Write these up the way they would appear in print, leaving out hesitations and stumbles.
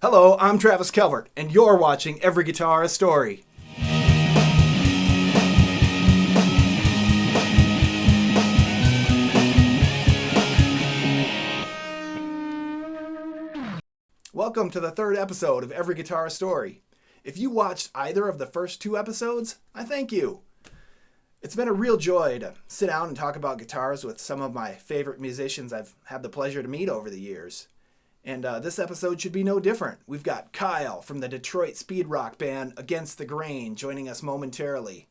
Hello, I'm Travis Calvert, and you're watching Every Guitar a Story. Welcome to the third episode of Every Guitar a Story. If you watched either of the first two episodes, I thank you. It's been a real joy to sit down and talk about guitars with some of my favorite musicians I've had the pleasure to meet over the years. And this episode should be no different. We've got Kyle from the Detroit speed rock band Against the Grain joining us momentarily.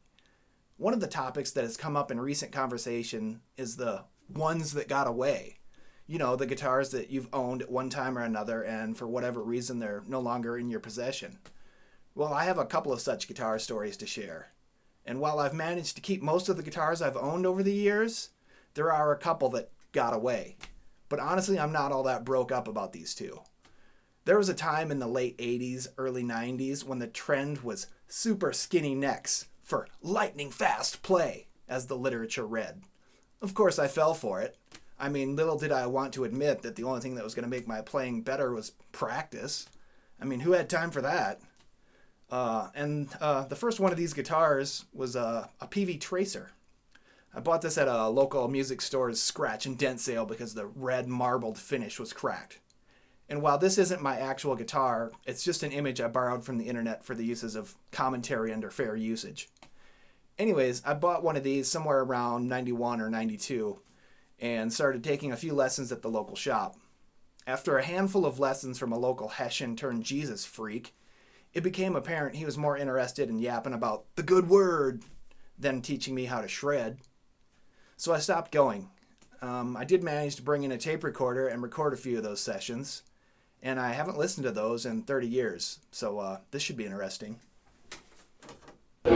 One of the topics that has come up in recent conversation is the ones that got away. You know, the guitars that you've owned at one time or another, and for whatever reason they're no longer in your possession. Well, I have a couple of such guitar stories to share. And while I've managed to keep most of the guitars I've owned over the years, there are a couple that got away. But honestly, I'm not all that broke up about these two. There was a time in the late 80s, early 90s when the trend was super skinny necks for lightning fast play, as the literature read. Of course, I fell for it. I mean, little did I want to admit that the only thing that was going to make my playing better was practice. I mean, who had time for that? The first one of these guitars was a PV Tracer. I bought this at a local music store's scratch and dent sale because the red marbled finish was cracked. And while this isn't my actual guitar, it's just an image I borrowed from the internet for the uses of commentary under fair usage. Anyways, I bought one of these somewhere around 91 or 92 and started taking a few lessons at the local shop. After a handful of lessons from a local Hessian turned Jesus freak, it became apparent he was more interested in yapping about the good word than teaching me how to shred. So I stopped going. I did manage to bring in a tape recorder and record a few of those sessions, and I haven't listened to those in 30 years, so this should be interesting. We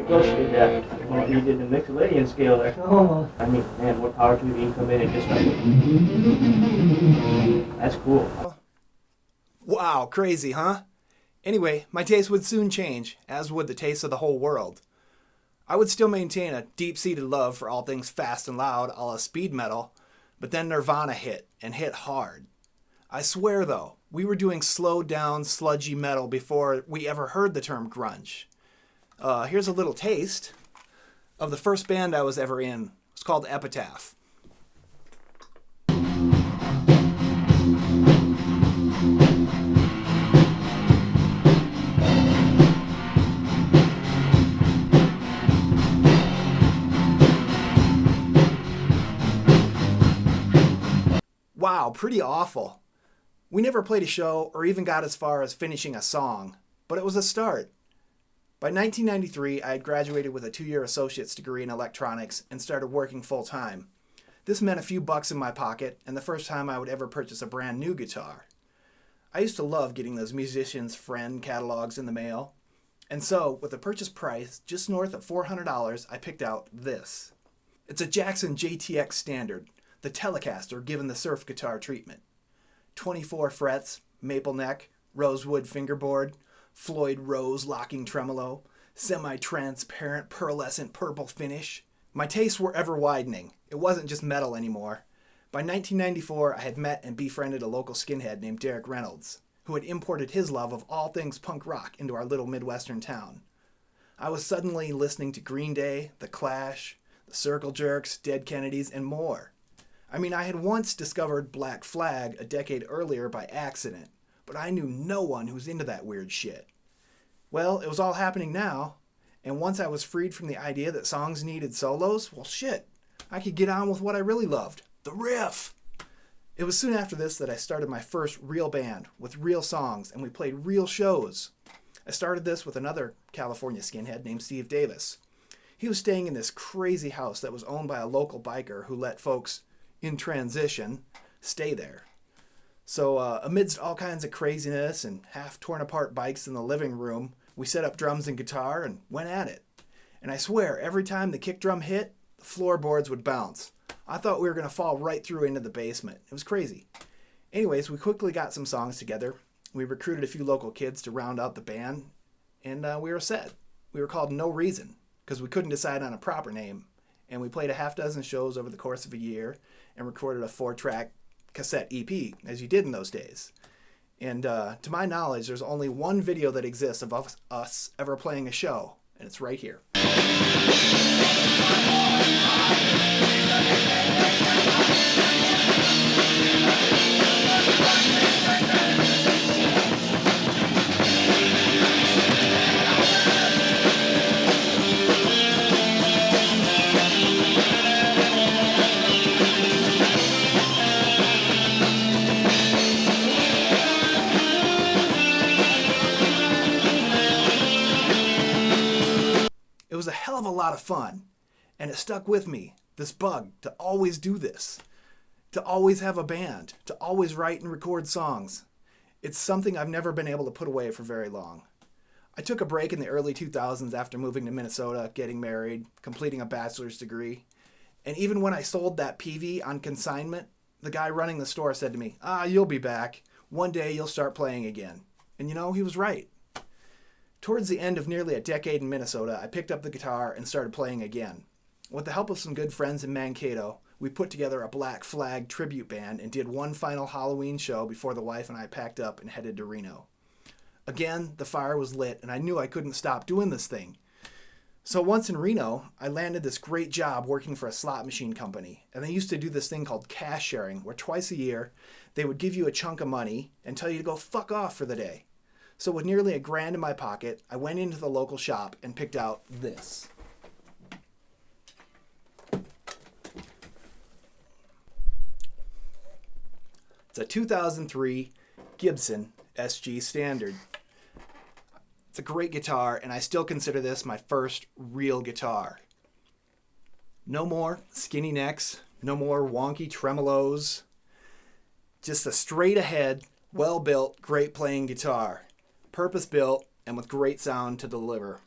ghosted that when he did the Mixolydian scale there. Oh. I mean, man, what power tube you can come in and just like... That's cool. Wow, crazy, huh? Anyway, my taste would soon change, as would the taste of the whole world. I would still maintain a deep-seated love for all things fast and loud a la speed metal, but then Nirvana hit, and hit hard. I swear, though, we were doing slowed-down, sludgy metal before we ever heard the term grunge. Here's a little taste of the first band I was ever in. It's called Epitaph. Wow, pretty awful. We never played a show or even got as far as finishing a song, but it was a start. By 1993, I had graduated with a 2-year associate's degree in electronics and started working full-time. This meant a few bucks in my pocket and the first time I would ever purchase a brand new guitar. I used to love getting those musicians' friend catalogs in the mail. And so, with a purchase price just north of $400, I picked out this. It's a Jackson JTX Standard, the Telecaster given the surf guitar treatment. 24 frets, maple neck, rosewood fingerboard, Floyd Rose locking tremolo, semi-transparent pearlescent purple finish. My tastes were ever widening. It wasn't just metal anymore. By 1994, I had met and befriended a local skinhead named Derek Reynolds, who had imported his love of all things punk rock into our little Midwestern town. I was suddenly listening to Green Day, The Clash, The Circle Jerks, Dead Kennedys, and more. I mean, I had once discovered Black Flag a decade earlier by accident, but I knew no one who was into that weird shit. Well, it was all happening now, and once I was freed from the idea that songs needed solos, well shit, I could get on with what I really loved, the riff. It was soon after this that I started my first real band with real songs, and we played real shows. I started this with another California skinhead named Steve Davis. He was staying in this crazy house that was owned by a local biker who let folks in transition stay there. So amidst all kinds of craziness and half torn apart bikes in the living room, we set up drums and guitar and went at it. And I swear, every time the kick drum hit, the floorboards would bounce. I thought we were going to fall right through into the basement. It was crazy. Anyways, we quickly got some songs together. We recruited a few local kids to round out the band, and we were set. We were called No Reason, because we couldn't decide on a proper name, And we played a half dozen shows over the course of a year and recorded a 4-track cassette EP, as you did in those days. And to my knowledge, there's only one video that exists of us ever playing a show, and it's right here. It was a hell of a lot of fun, and it stuck with me, this bug, to always do this, to always have a band, to always write and record songs. It's something I've never been able to put away for very long. I took a break in the early 2000s after moving to Minnesota, getting married, completing a bachelor's degree, and even when I sold that PV on consignment, the guy running the store said to me, you'll be back. One day you'll start playing again. And you know, he was right. Towards the end of nearly a decade in Minnesota, I picked up the guitar and started playing again. With the help of some good friends in Mankato, we put together a Black Flag tribute band and did one final Halloween show before the wife and I packed up and headed to Reno. Again, the fire was lit and I knew I couldn't stop doing this thing. So once in Reno, I landed this great job working for a slot machine company. And they used to do this thing called cash sharing, where twice a year, they would give you a chunk of money and tell you to go fuck off for the day. So with nearly $1,000 in my pocket, I went into the local shop and picked out this. It's a 2003 Gibson SG Standard. It's a great guitar, and I still consider this my first real guitar. No more skinny necks, no more wonky tremolos. Just a straight ahead, well-built, great playing guitar. Purpose-built and with great sound to deliver.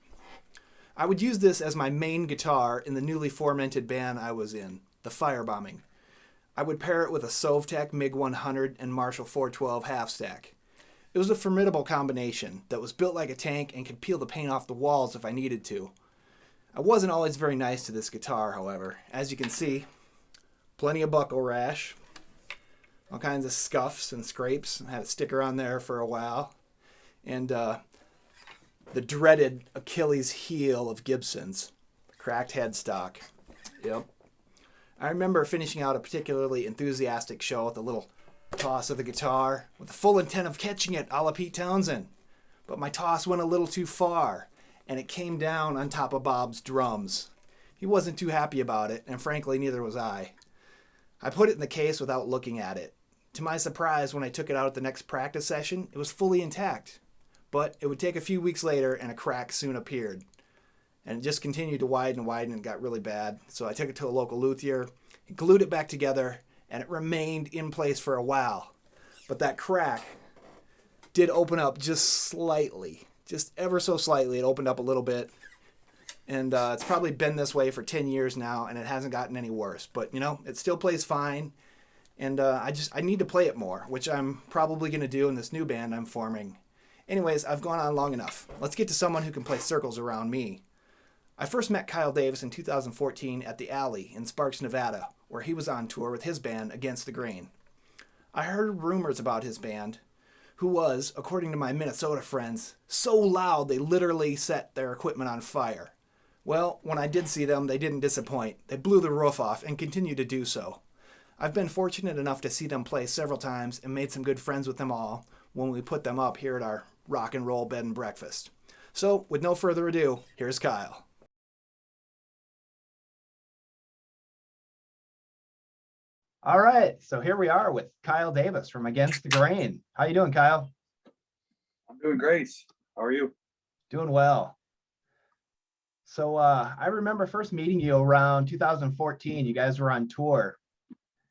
I would use this as my main guitar in the newly fomented band I was in, the Firebombing. I would pair it with a Sovtek MiG-100 and Marshall 412 half-stack. It was a formidable combination that was built like a tank and could peel the paint off the walls if I needed to. I wasn't always very nice to this guitar, however. As you can see, plenty of buckle rash, all kinds of scuffs and scrapes. I had a sticker on there for a while. And the dreaded Achilles heel of Gibson's, cracked headstock. Yep. I remember finishing out a particularly enthusiastic show with a little toss of the guitar with the full intent of catching it a la Pete Townsend. But my toss went a little too far, and it came down on top of Bob's drums. He wasn't too happy about it, and frankly, neither was I. I put it in the case without looking at it. To my surprise, when I took it out at the next practice session, it was fully intact. But it would take a few weeks later, and a crack soon appeared. And it just continued to widen and widen and got really bad. So I took it to a local luthier, glued it back together, and it remained in place for a while. But that crack did open up just slightly. Just ever so slightly, it opened up a little bit. And it's probably been this way for 10 years now, and it hasn't gotten any worse. But, you know, it still plays fine. And I need to play it more, which I'm probably going to do in this new band I'm forming. Anyways, I've gone on long enough. Let's get to someone who can play circles around me. I first met Kyle Davis in 2014 at the Alley in Sparks, Nevada, where he was on tour with his band Against the Grain. I heard rumors about his band, who was, according to my Minnesota friends, so loud they literally set their equipment on fire. Well, when I did see them, they didn't disappoint. They blew the roof off and continue to do so. I've been fortunate enough to see them play several times and made some good friends with them all when we put them up here at our rock and roll bed and breakfast. So, with no further ado, here's Kyle. All right, so here we are with Kyle Davis from Against the Grain. How you doing, Kyle? I'm doing great. How are you? Doing well. So I remember first meeting you around 2014. You guys were on tour,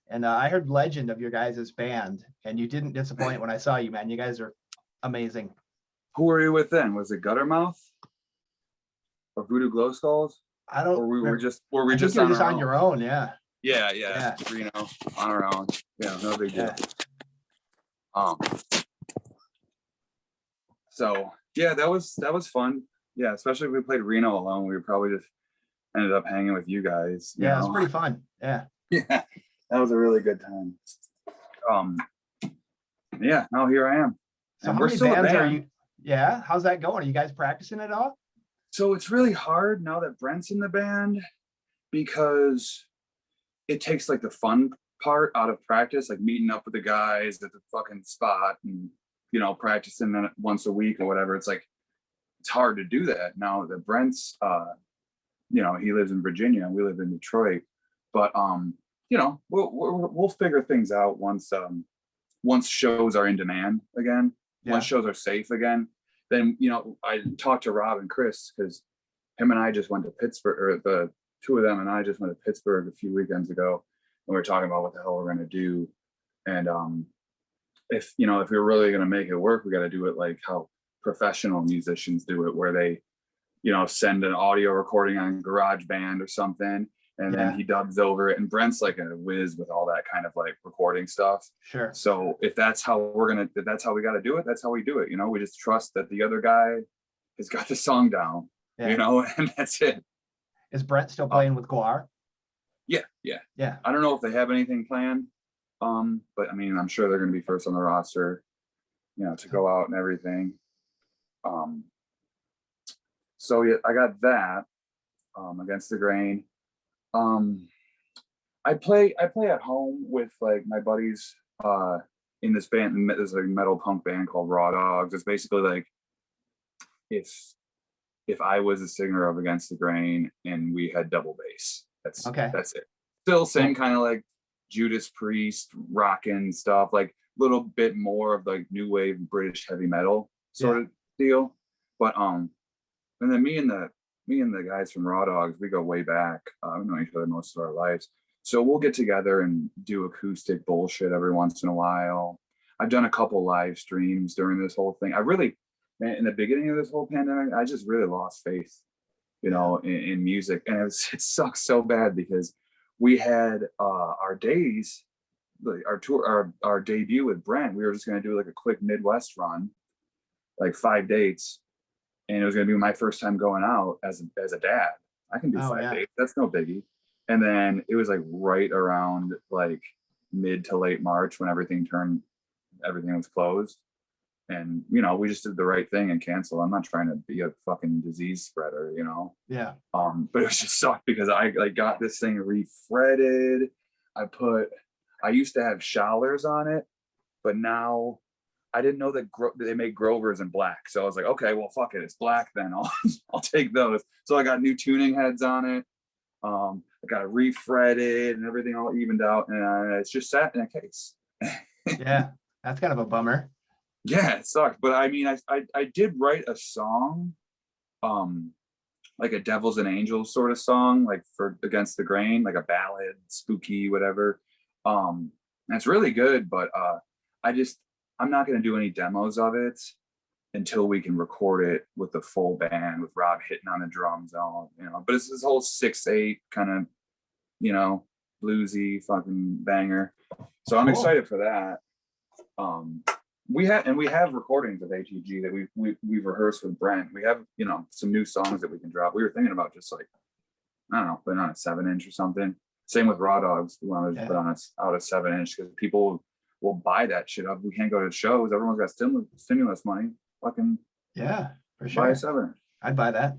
and I heard legend of your guys' band, and you didn't disappoint when I saw you, man. You guys are amazing. Who were you with then? Was it Guttermouth or Voodoo Glow Skulls? I don't. Or we were just on your own, yeah. Yeah. Reno on our own. Yeah, no big deal. So yeah, that was fun. Yeah, especially if we played Reno alone, we were probably just ended up hanging with you guys. You Yeah, it's know? pretty fun. Yeah. Yeah, that was a really good time. Yeah, now here I am. So And how we're many still a bands are band. you? Yeah. How's that going? Are you guys practicing at all? So it's really hard now that Brent's in the band because it takes like the fun part out of practice, like meeting up with the guys at the fucking spot and, you know, practicing once a week or whatever. It's like, it's hard to do that now that Brent's, you know, he lives in Virginia and we live in Detroit. But, you know, we'll figure things out once shows are in demand again, once shows are safe again. Then, you know, I talked to Rob and Chris because him and I just went to Pittsburgh, or the two of them and I just went to Pittsburgh a few weekends ago, and we were talking about what the hell we're going to do. And if we're really going to make it work, we got to do it like how professional musicians do it, where they, you know, send an audio recording on GarageBand or something, and then he dubs over it. And Brent's like a whiz with all that kind of like recording stuff. Sure. So if that's how that's how we got to do it, that's how we do it. You know, we just trust that the other guy has got the song down, you know, and that's it. Is Brent still playing with Guar? Yeah. I don't know if they have anything planned, but I mean, I'm sure they're going to be first on the roster, you know, to go out and everything. So yeah, I got that Against the Grain. I play at home with like my buddies in this band. There's a metal punk band called Raw Dogs. It's basically like if I was a singer of Against the Grain and we had double bass. That's it. Still sing kind of like Judas Priest, rockin' stuff, like a little bit more of like new wave British heavy metal sort of deal. But and then me and the guys from Raw Dogs, we go way back. We've known each other most of our lives. So we'll get together and do acoustic bullshit every once in a while. I've done a couple live streams during this whole thing. In the beginning of this whole pandemic, I just really lost faith, you know, in music. And it sucks so bad because we had our days, our tour, our debut with Brent. We were just going to do like a quick Midwest run, like 5 dates. And it was going to be my first time going out as a dad. I can do 5 dates. That's no biggie. And then it was like right around like mid to late March when everything was closed. And, you know, we just did the right thing and canceled. I'm not trying to be a fucking disease spreader, you know? Yeah. But it was just sucked because I like got this thing refretted. I used to have Schallers on it, but now I didn't know that they make Grovers in black. So I was like, okay, well, fuck it. It's black then. I'll take those. So I got new tuning heads on it. I got it refretted and everything all evened out. And it's just sat in a case. Yeah. That's kind of a bummer. Yeah, it sucked. But I mean, I did write a song, like a Devils and Angels sort of song, like for Against the Grain, like a ballad, spooky, whatever. That's really good, but I'm not going to do any demos of it until we can record it with the full band, with Rob hitting on the drums and all, you know. But it's this whole 6/8 kind of, you know, bluesy fucking banger. So I'm excited for that. We have recordings of ATG that we've rehearsed with Brent. We have, you know, some new songs that we can drop. We were thinking about just like, I don't know, putting on a 7-inch or something. Same with Raw Dogs. We want to put on out a 7-inch because people will buy that shit up. We can't go to shows. Everyone's got stimulus money. Fucking for sure. Buy a 7-inch. I'd buy that.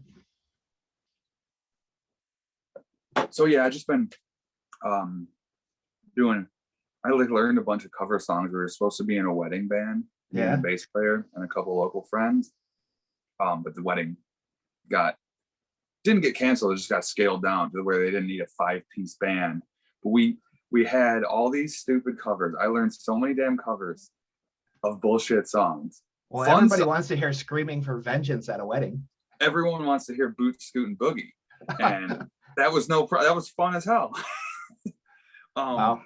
So yeah, I just been I learned a bunch of cover songs. We were supposed to be in a wedding band, being a bass player and a couple local friends. But the wedding didn't get canceled. It just got scaled down to where they didn't need a 5-piece band. But we had all these stupid covers. I learned so many damn covers of bullshit songs. Well, everybody wants to hear Screaming for Vengeance at a wedding. Everyone wants to hear Boot Scootin' Boogie. And that was that was fun as hell. Wow.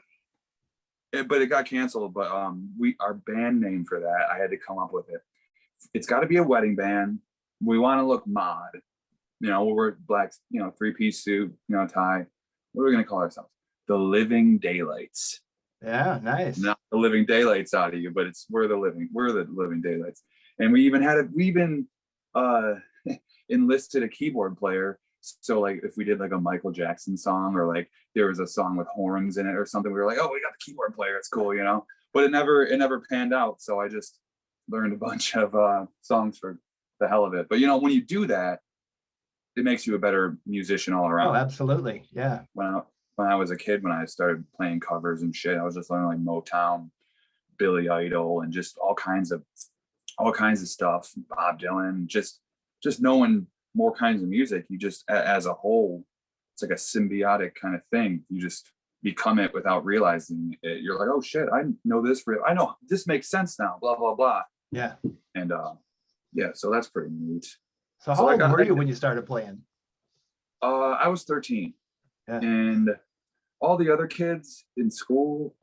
But it got canceled. But our band name for that, I had to come up with it. It's got to be a wedding band. We want to look mod. You know, we'll wear black, you know, 3-piece suit, you know, tie. What are we gonna call ourselves? The Living Daylights. Yeah, nice. Not the living daylights out of you, but we're the living daylights. And we even enlisted a keyboard player So like if we did like a Michael Jackson song, or like there was a song with horns in it or something, we were like, oh, we got the keyboard player, it's cool, you know. But it never panned out. So I just learned a bunch of songs for the hell of it. But you know, when you do that, it makes you a better musician all around. Oh, absolutely. Yeah. When I was a kid, when I started playing covers and shit, I was just learning like Motown, Billy Idol, and just all kinds of stuff, Bob Dylan, just knowing more kinds of music. You just, as a whole, it's like a symbiotic kind of thing. You just become it without realizing it. You're like, oh shit, I know this I know this makes sense now, blah blah blah. Yeah. And yeah, so that's pretty neat. So how old were you when you started playing? I was 13. Yeah. And all the other kids in school,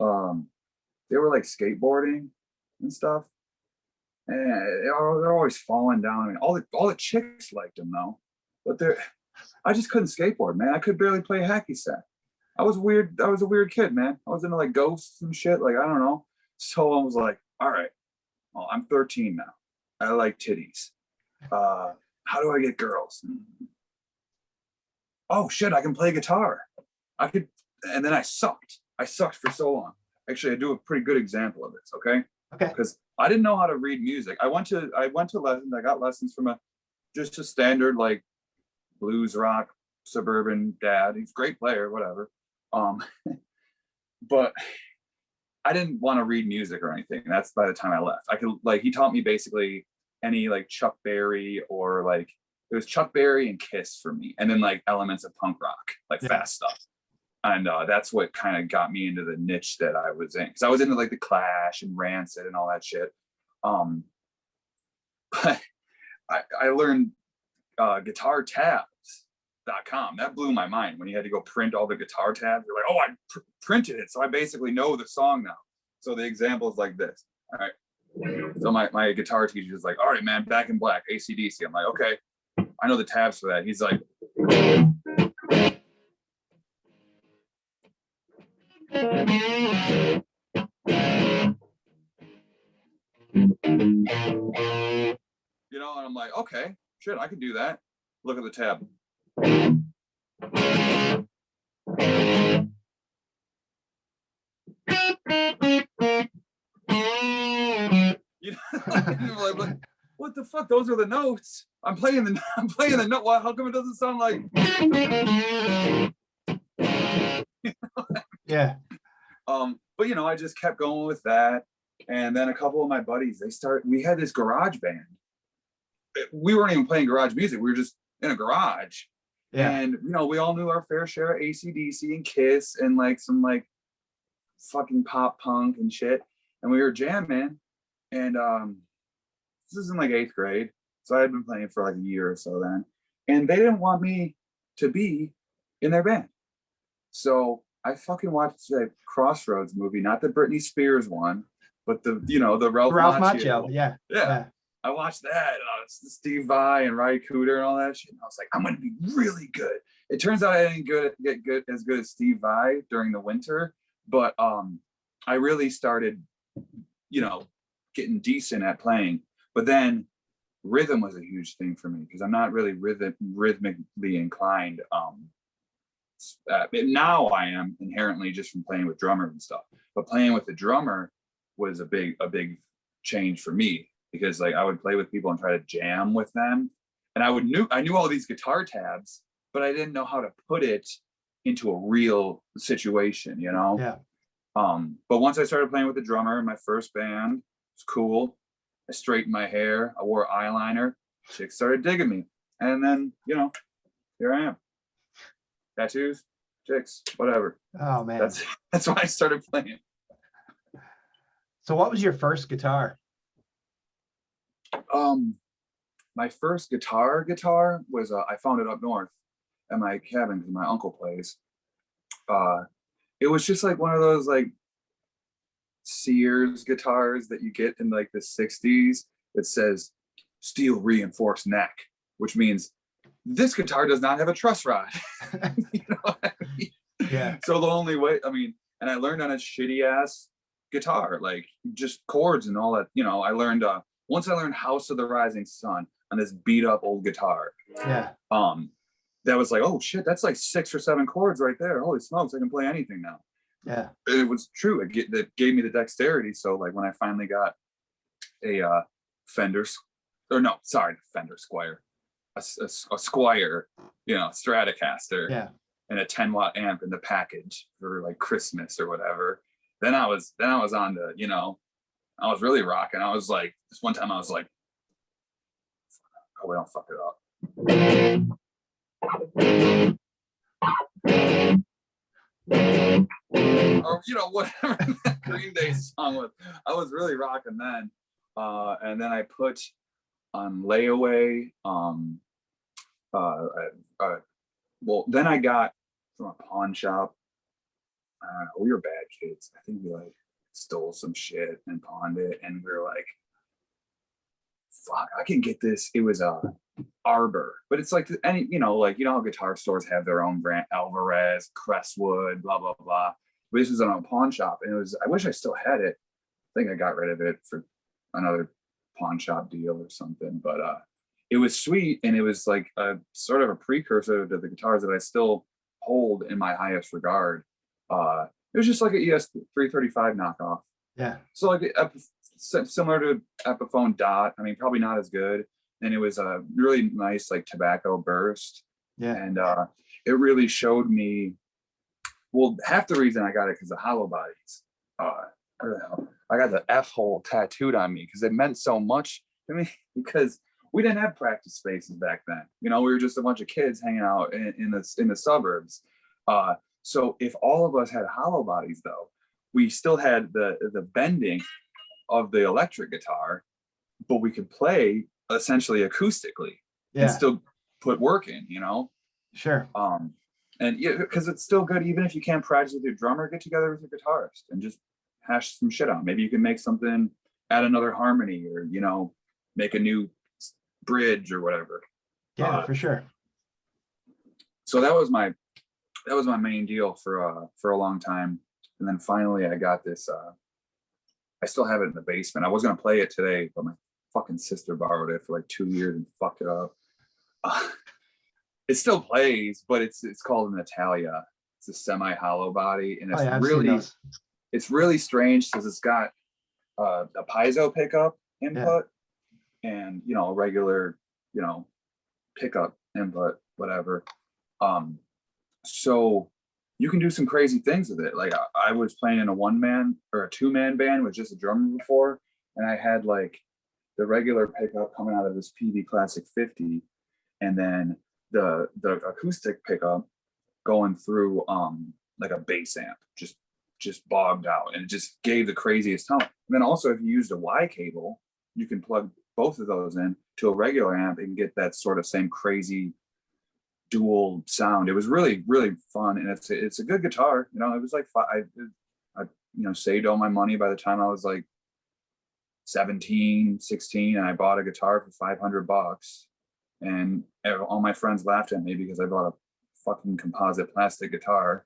they were like skateboarding and stuff. And they're always falling down. I mean, all the chicks liked them though, but I just couldn't skateboard, man. I could barely play hacky sack. I was weird. I was a weird kid, man. I was into like ghosts and shit. Like, I don't know. So I was like, all right, well, I'm 13 now. I like titties. How do I get girls? Oh shit, I can play guitar. And then I sucked. I sucked for so long. Actually, I do a pretty good example of this, okay? Okay. Because I didn't know how to read music. I went to lessons. I got lessons from just a standard like blues rock suburban dad. He's a great player, whatever. But I didn't want to read music or anything. That's by the time I left. He taught me basically any like Chuck Berry, or like it was Chuck Berry and Kiss for me, and then like elements of punk rock, like fast stuff. And that's what kind of got me into the niche that I was in, because I was into like the Clash and Rancid and all that shit. But I learned guitartabs.com. That blew my mind when you had to go print all the guitar tabs. You're like, oh, I printed it, so I basically know the song now. So the example is like this. All right. So my guitar teacher is like, all right, man, Back in Black, AC/DC. I'm like, okay, I know the tabs for that. He's like, you know, and I'm like, okay, shit, I can do that. Look at the tab. You know, like, what the fuck? Those are the notes. I'm playing the note. Well, how come it doesn't sound like? Yeah. But you know, I just kept going with that. And then a couple of my buddies, we had this garage band. We weren't even playing garage music. We were just in a garage. Yeah. And you know, we all knew our fair share of AC/DC and Kiss and like some like fucking pop punk and shit. And we were jamming. And this is in like 8th grade. So I had been playing for like a year or so then. And they didn't want me to be in their band. So I fucking watched the Crossroads movie, not the Britney Spears one, but the Ralph Macchio. Yeah. I watched that. Steve Vai and Ry Cooder and all that shit. And I was like, I'm gonna be really good. It turns out I didn't get as good as Steve Vai during the winter, but I really started, you know, getting decent at playing. But then rhythm was a huge thing for me because I'm not really rhythmically inclined. Now I am inherently just from playing with drummers and stuff, but playing with the drummer was a big change for me, because like I would play with people and try to jam with them, and I knew all these guitar tabs, but I didn't know how to put it into a real situation, you know? Yeah. But once I started playing with the drummer in my first band, it was cool. I straightened my hair, I wore eyeliner, chicks started digging me, and then, you know, here I am. Tattoos, chicks, whatever. Oh man, that's why I started playing. So what was your first guitar? My first guitar was I found it up north at my cabin because my uncle plays. It was just like one of those like Sears guitars that you get in like the 60s that says steel reinforced neck, which means this guitar does not have a truss rod. You know what I mean? Yeah. So the only way, I mean, and I learned on a shitty ass guitar, like just chords and all that. You know, I learned once I learned House of the Rising Sun on this beat up old guitar. Yeah. that was like, oh shit, that's like 6 or 7 chords right there. Holy smokes, I can play anything now. Yeah. It was true. It gave me the dexterity. So like when I finally got a Fender, or no, sorry, Fender Squire, a Squire, you know, Stratocaster, Yeah. and a 10-watt amp in the package for like Christmas or whatever. Then I was on to, you know, I was really rocking. I was like, this one time I was like, oh, we don't fuck it up. Or, you know, whatever that Green Day song was. I was really rocking then. And then I put on layaway. Well, then I got from a pawn shop. We were bad kids. I think we like stole some shit and pawned it, and we were like, fuck, I can get this. It was Arbor, but it's like any, you know how guitar stores have their own brand, Alvarez, Crestwood, blah blah blah. But this was on a pawn shop, and it was, I wish I still had it. I think I got rid of it for another pawn shop deal or something, but it was sweet, and it was like a sort of a precursor to the guitars that I still hold in my highest regard. It was just like an ES 335 knockoff. Yeah. So like similar to Epiphone Dot. I mean, probably not as good. And it was a really nice like tobacco burst. Yeah. And it really showed me. Well, half the reason I got it because the hollow bodies. Where the hell? I got the F hole tattooed on me because it meant so much to me, because we didn't have practice spaces back then. You know, we were just a bunch of kids hanging out in the suburbs. So if all of us had hollow bodies, though, we still had the bending of the electric guitar, but we could play essentially acoustically and still put work in, you know? Sure. And yeah, because it's still good, even if you can't practice with your drummer, get together with your guitarist and just hash some shit out. Maybe you can make something, add another harmony, or, you know, make a new bridge or whatever. Yeah, for sure. So that was my main deal for a long time. And then finally I got this, I still have it in the basement. I was going to play it today, but my fucking sister borrowed it for like 2 years and fucked it up. It still plays, but it's called an Italia. It's a semi-hollow body, and it's really strange because it's got a piezo pickup input and, you know, a regular, you know, pickup input, whatever. So you can do some crazy things with it. Like I was playing in a 1-man or a 2-man band with just a drummer before, and I had like the regular pickup coming out of this PV Classic 50, and then the acoustic pickup going through like a bass amp, just bogged out, and it just gave the craziest tone. And then also, if you used a Y cable, you can plug both of those in to a regular amp and get that sort of same crazy dual sound. It was really, really fun, and it's a good guitar. You know, it was like I you know, saved all my money by the time I was like 17, 16, and I bought a guitar for $500. And all my friends laughed at me because I bought a fucking composite plastic guitar.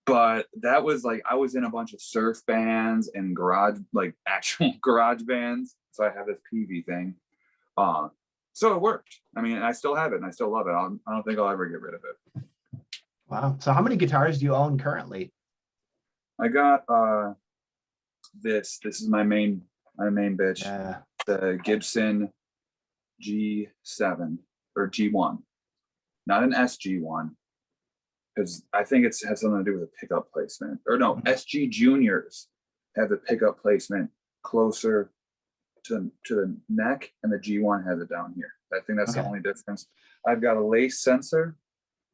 But that was like, I was in a bunch of surf bands and garage, like actual garage bands. So I have this PV thing. So it worked. I mean, I still have it and I still love it. I don't think I'll ever get rid of it. Wow. So how many guitars do you own currently? I got this is my main bitch. Yeah. The Gibson G7 or G1, not an SG1, because I think it has something to do with the pickup placement. Or no, SG Juniors have the pickup placement closer to the neck, and the G1 has it down here. I think that's the only difference. I've got a lace sensor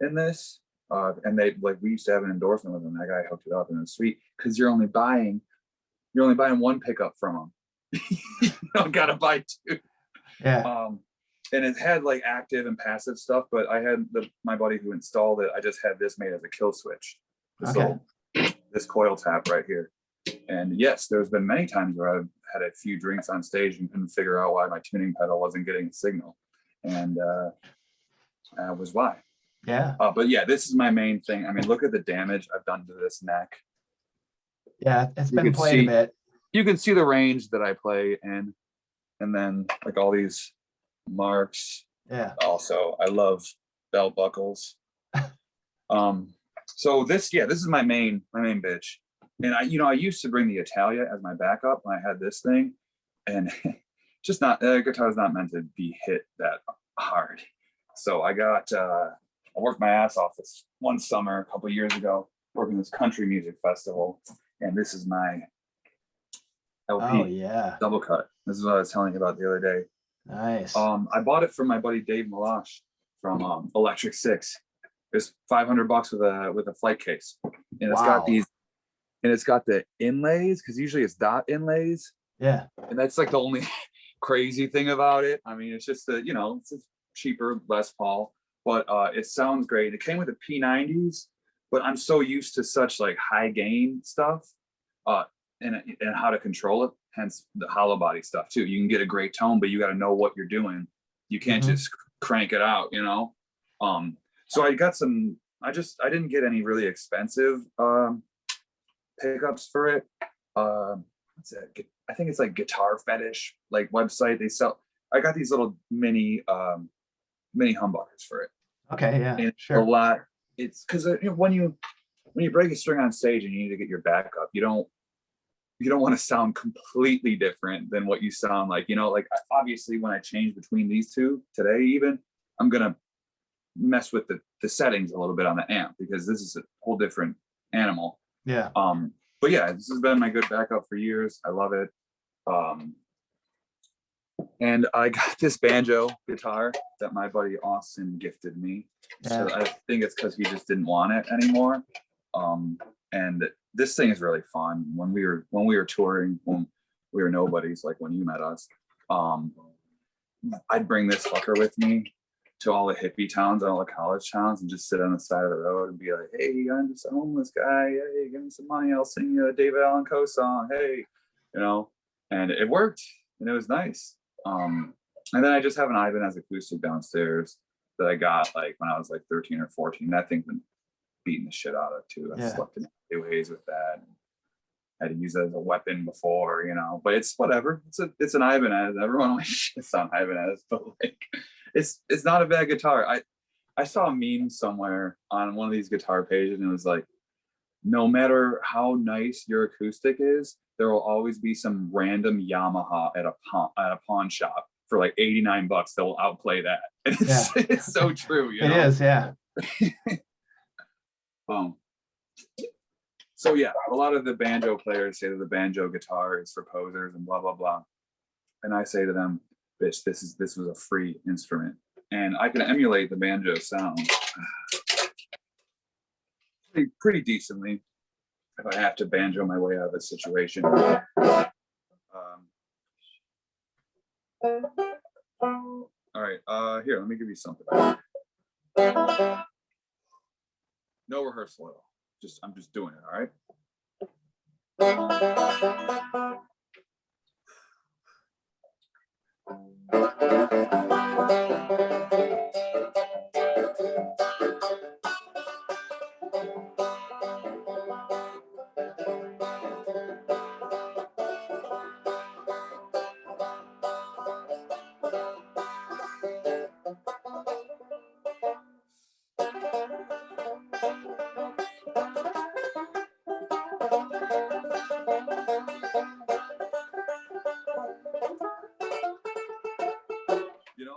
in this, and we used to have an endorsement with them. That guy hooked it up, and it's sweet because you're only buying one pickup from them. You don't gotta buy 2. Yeah. And it had like active and passive stuff, but I had my buddy who installed it. I just had this made as a kill switch. This coil tap right here. And yes, there's been many times where I've had a few drinks on stage and couldn't figure out why my tuning pedal wasn't getting a signal, and that was why. Yeah. But yeah, this is my main thing. I mean, look at the damage I've done to this neck. Yeah, it's been played a bit. You can see the range that I play in, and then like all these marks. Yeah. Also, I love belt buckles. So this is my main bitch. And I used to bring the Italia as my backup when I had this thing, and just not guitar is not meant to be hit that hard. So I worked my ass off this one summer a couple years ago, working this country music festival, and this is my LP. Oh yeah, double cut. This is what I was telling you about the other day. Nice. I bought it from my buddy Dave Malash from Electric Six. It's $500 with a flight case, and it's got these, and it's got the inlays, because usually it's dot inlays. Yeah. And that's like the only crazy thing about it. I mean, it's just it's a cheaper Les Paul, but it sounds great. It came with the P90s, but I'm so used to such like high gain stuff, and how to control it. Hence the hollow body stuff too. You can get a great tone, but you got to know what you're doing. You can't just crank it out, So I got some. I didn't get any really expensive pickups for it. What's that? I think it's like Guitar Fetish like website. They sell. I got these little mini humbuckers for it. Okay, yeah, and sure. A lot. It's because when you break a string on stage and you need to get your backup, you don't want to sound completely different than what you sound like. Like obviously when I change between these two today, even I'm gonna mess with the settings a little bit on the amp, because this is a whole different animal. Yeah. But yeah, this has been my good backup for years. I love it. And I got this banjo guitar that my buddy Austin gifted me. Yeah. So I think it's because he just didn't want it anymore. And this thing is really fun. When we were touring, when we were nobodies, like when you met us, I'd bring this fucker with me to all the hippie towns and all the college towns, and just sit on the side of the road and be like, "Hey, I'm just a homeless guy. Hey, give me some money. I'll sing you a David Allan Coe song. Hey," and it worked, and it was nice. And then I just have an Ibanez acoustic downstairs that I got like when I was like 13 or 14. That thing's been beating the shit out of too. I slept in ways with that. I had to use it as a weapon before, but it's whatever. It's an Ibanez. Everyone always shits on Ibanez, but like it's not a bad guitar. I saw a meme somewhere on one of these guitar pages, and it was like, no matter how nice your acoustic is, there will always be some random Yamaha at a pawn shop for like $89 that will outplay that. And it's so true. It is, yeah. So yeah, a lot of the banjo players say that the banjo guitar is for posers and blah blah blah, and I say to them, "Bitch, this was a free instrument, and I can emulate the banjo sound pretty decently if I have to banjo my way out of a situation." All right, here, let me give you something. No rehearsal at all. I'm just doing it, all right?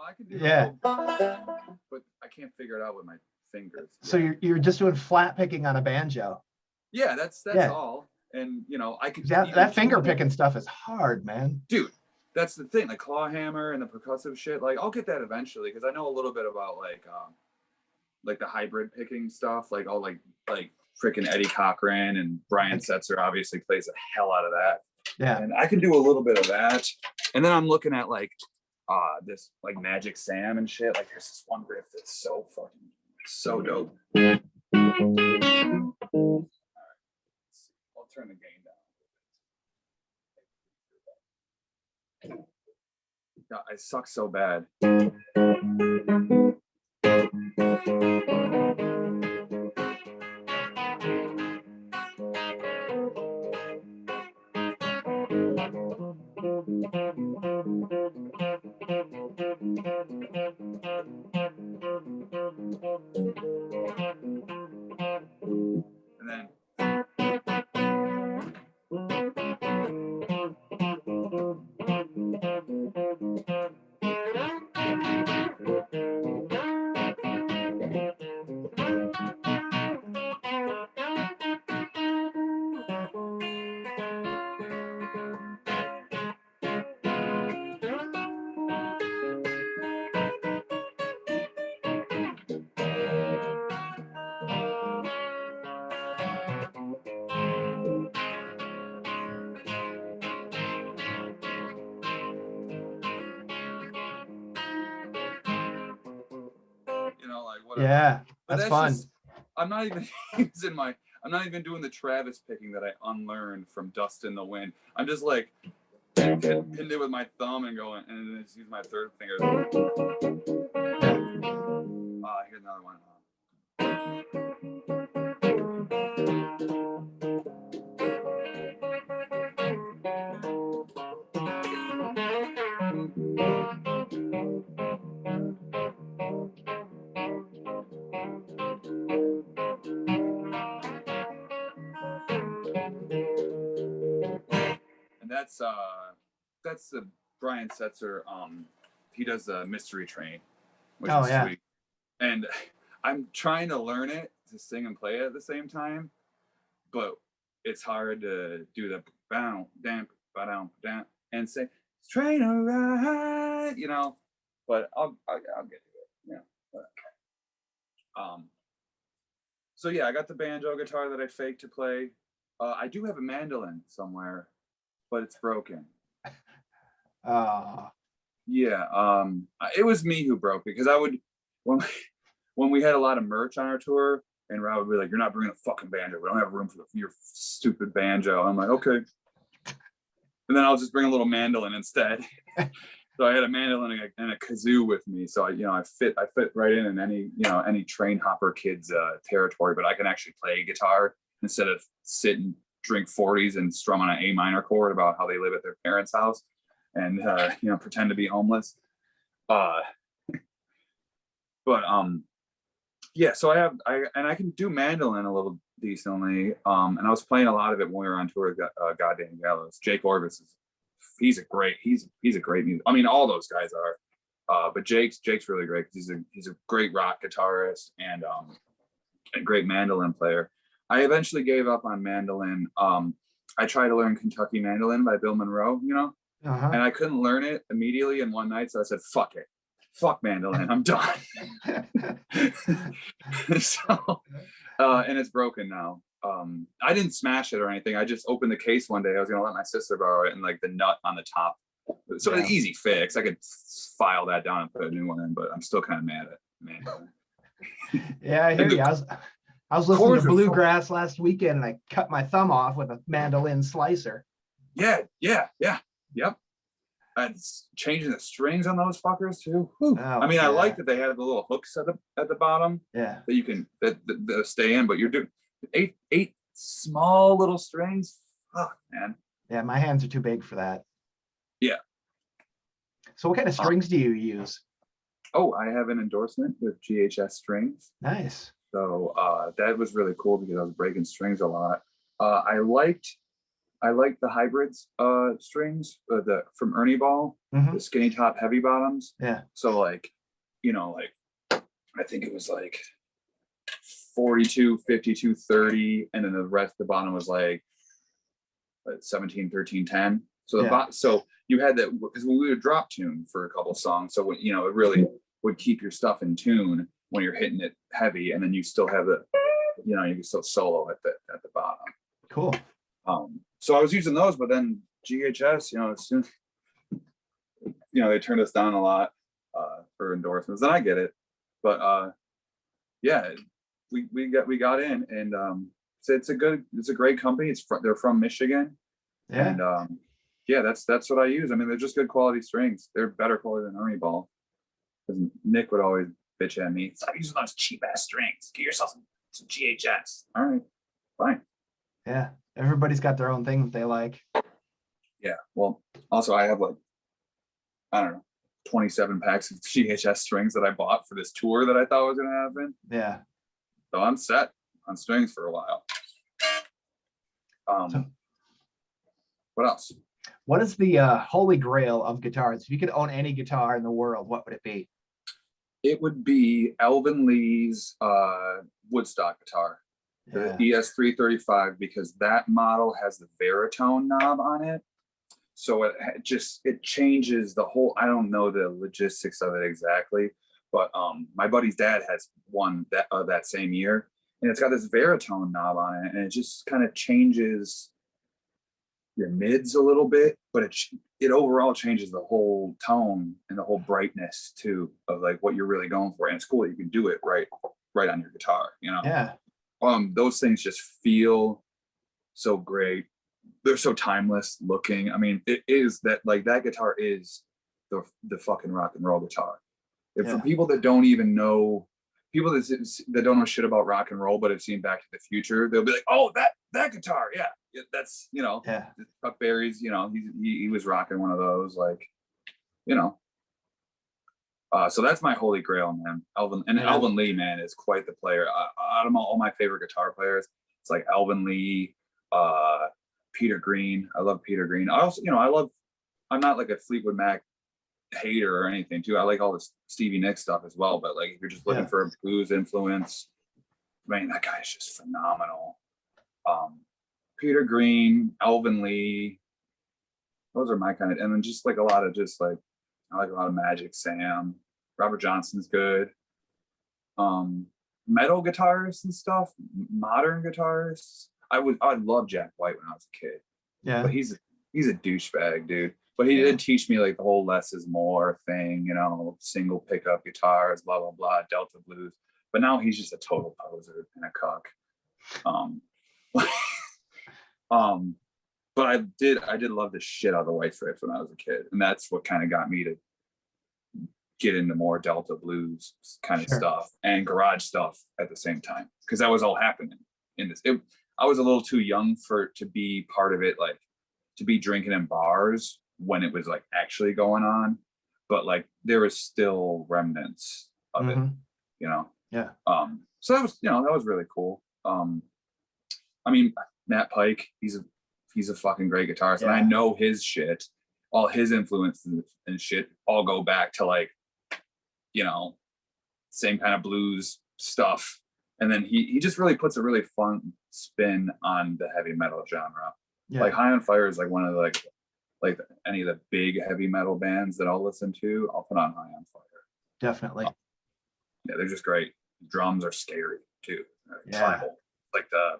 I can do but I can't figure it out with my fingers. So you're just doing flat picking on a banjo. Yeah, that's all. And I could that finger picking stuff is hard, man. Dude, that's the thing. Like claw hammer and the percussive shit. Like I'll get that eventually, because I know a little bit about like the hybrid picking stuff. Like freaking Eddie Cochran and Brian Setzer obviously plays the hell out of that. Yeah. And I can do a little bit of that. And then I'm looking at like this like Magic Sam and shit. Like there's this one riff that's so dope. All right. I'll turn the gain down. God, I suck so bad. whatever. Yeah, But that's fun. just, I'm not even using I'm not even doing the Travis picking that I unlearned from Dust in the Wind. I'm just like hitting it with my thumb and going, and then just use my third finger. Here's another one. And that's the Brian Setzer. He does the Mystery Train, which is sweet. And I'm trying to learn it to sing and play it at the same time, but it's hard to do the bow, damp, down, down, and say train a ride, you know. But I'll get to it, you know. But, so yeah, I got the banjo guitar that I faked to play. I do have a mandolin somewhere, but it's broken. Yeah, it was me who broke it because I would when we had a lot of merch on our tour, and Rob would be like, "You're not bringing a fucking banjo. We don't have room for your stupid banjo." I'm like, "Okay," and then I'll just bring a little mandolin instead. So I had a mandolin and a kazoo with me, so I fit right in any train hopper kid's territory. But I can actually play guitar instead of sit and drink 40s and strum on an A minor chord about how they live at their parents' house and pretend to be homeless. Yeah, so I can do mandolin a little decently. And I was playing a lot of it when we were on tour with Goddamn Gallows. Jake Orvis he's a great music. I mean, all those guys are, but Jake's really great because he's a great rock guitarist and a great mandolin player. I eventually gave up on mandolin. I tried to learn Kentucky Mandolin by Bill Monroe, and I couldn't learn it immediately in one night. So I said, fuck it. Fuck mandolin. I'm done. So, and it's broken now. I didn't smash it or anything. I just opened the case one day. I was going to let my sister borrow it, and like the nut on the top. So an easy fix. I could file that down and put a new one in, but I'm still kind of mad at mandolin. Yeah, I hear you. I was listening to bluegrass last weekend, and I cut my thumb off with a mandolin slicer. Yeah. Yep. And changing the strings on those fuckers too. I mean, I like that they have the little hooks at the bottom. Yeah. That you can that stay in, but you're doing eight small little strings. Fuck, man. Yeah, my hands are too big for that. Yeah. So what kind of strings do you use? Oh, I have an endorsement with GHS strings. Nice. So that was really cool because I was breaking strings a lot. I liked the hybrids strings from Ernie Ball, the skinny top heavy bottoms. Yeah. So I think it was like 42, 52, 30, and then the rest of the bottom was like 17, 13, 10. So so you had that because we would drop tune for a couple of songs. So when, it really would keep your stuff in tune when you're hitting it heavy, and then you still have you can still solo at the bottom. Cool. So I was using those, but then GHS, as soon, they turned us down a lot for endorsements, and I get it, but we got in, and it's a great company. They're from Michigan, and that's what I use. I mean, they're just good quality strings. They're better quality than Ernie Ball. Because Nick would always bitch at me. Stop using those cheap ass strings. Get yourself some GHS. All right, fine. Yeah, everybody's got their own thing that they like. Yeah. Well, also I have 27 packs of GHS strings that I bought for this tour that I thought was going to happen. Yeah. So I'm set on strings for a while. What else? What is the holy grail of guitars? If you could own any guitar in the world, what would it be? It would be Elvin Lee's Woodstock guitar, the ES335, because that model has the baritone knob on it. So it changes the whole. I don't know the logistics of it exactly, but my buddy's dad has one that same year, and it's got this baritone knob on it, and it just kind of changes your mids a little bit, but it overall changes the whole tone and the whole brightness too of like what you're really going for. And it's cool that you can do it right on your guitar, you know? Yeah. Those things just feel so great. They're so timeless looking. I mean, it is that, like, that guitar is the fucking rock and roll guitar. And for people that don't even know, people that don't know shit about rock and roll but have seen Back to the Future, they'll be like, oh, that guitar, yeah, that's, you know, Chuck Berry's, you know, he was rocking one of those, like, you know. So that's my holy grail, man. Alvin Lee, man, is quite the player. Out of all my favorite guitar players, it's like Alvin Lee, Peter Green. I love Peter Green. I also, you know, I'm not like a Fleetwood Mac hater or anything too. I like all this Stevie Nicks stuff as well. But like, if you're just looking for a blues influence, man, that guy is just phenomenal. Peter Green, Alvin Lee, those are my kind of, and then just like a lot of just like, I like a lot of Magic Sam. Robert Johnson's good. Metal guitarists and stuff, modern guitarists. I love Jack White when I was a kid. Yeah. But he's a douchebag, dude. But he did teach me like the whole less is more thing, you know, single pickup guitars, blah blah blah, Delta blues. But now he's just a total poser and a cuck. But I did love the shit out of the White Stripes when I was a kid, and that's what kind of got me to get into more Delta blues kind of stuff and garage stuff at the same time, because that was all happening in this. I was a little too young to be part of it, like to be drinking in bars when it was like actually going on, but like there was still remnants of it, you know. So that was, you know, that was really cool. I mean, Matt Pike, he's a fucking great guitarist, and I know his shit, all his influences and shit all go back to like, you know, same kind of blues stuff. And then he just really puts a really fun spin on the heavy metal genre. Like High on Fire is like one of the, like any of the big heavy metal bands that I'll listen to, I'll put on High on Fire. Definitely. Yeah, they're just great. Drums are scary too. Tribal. Like the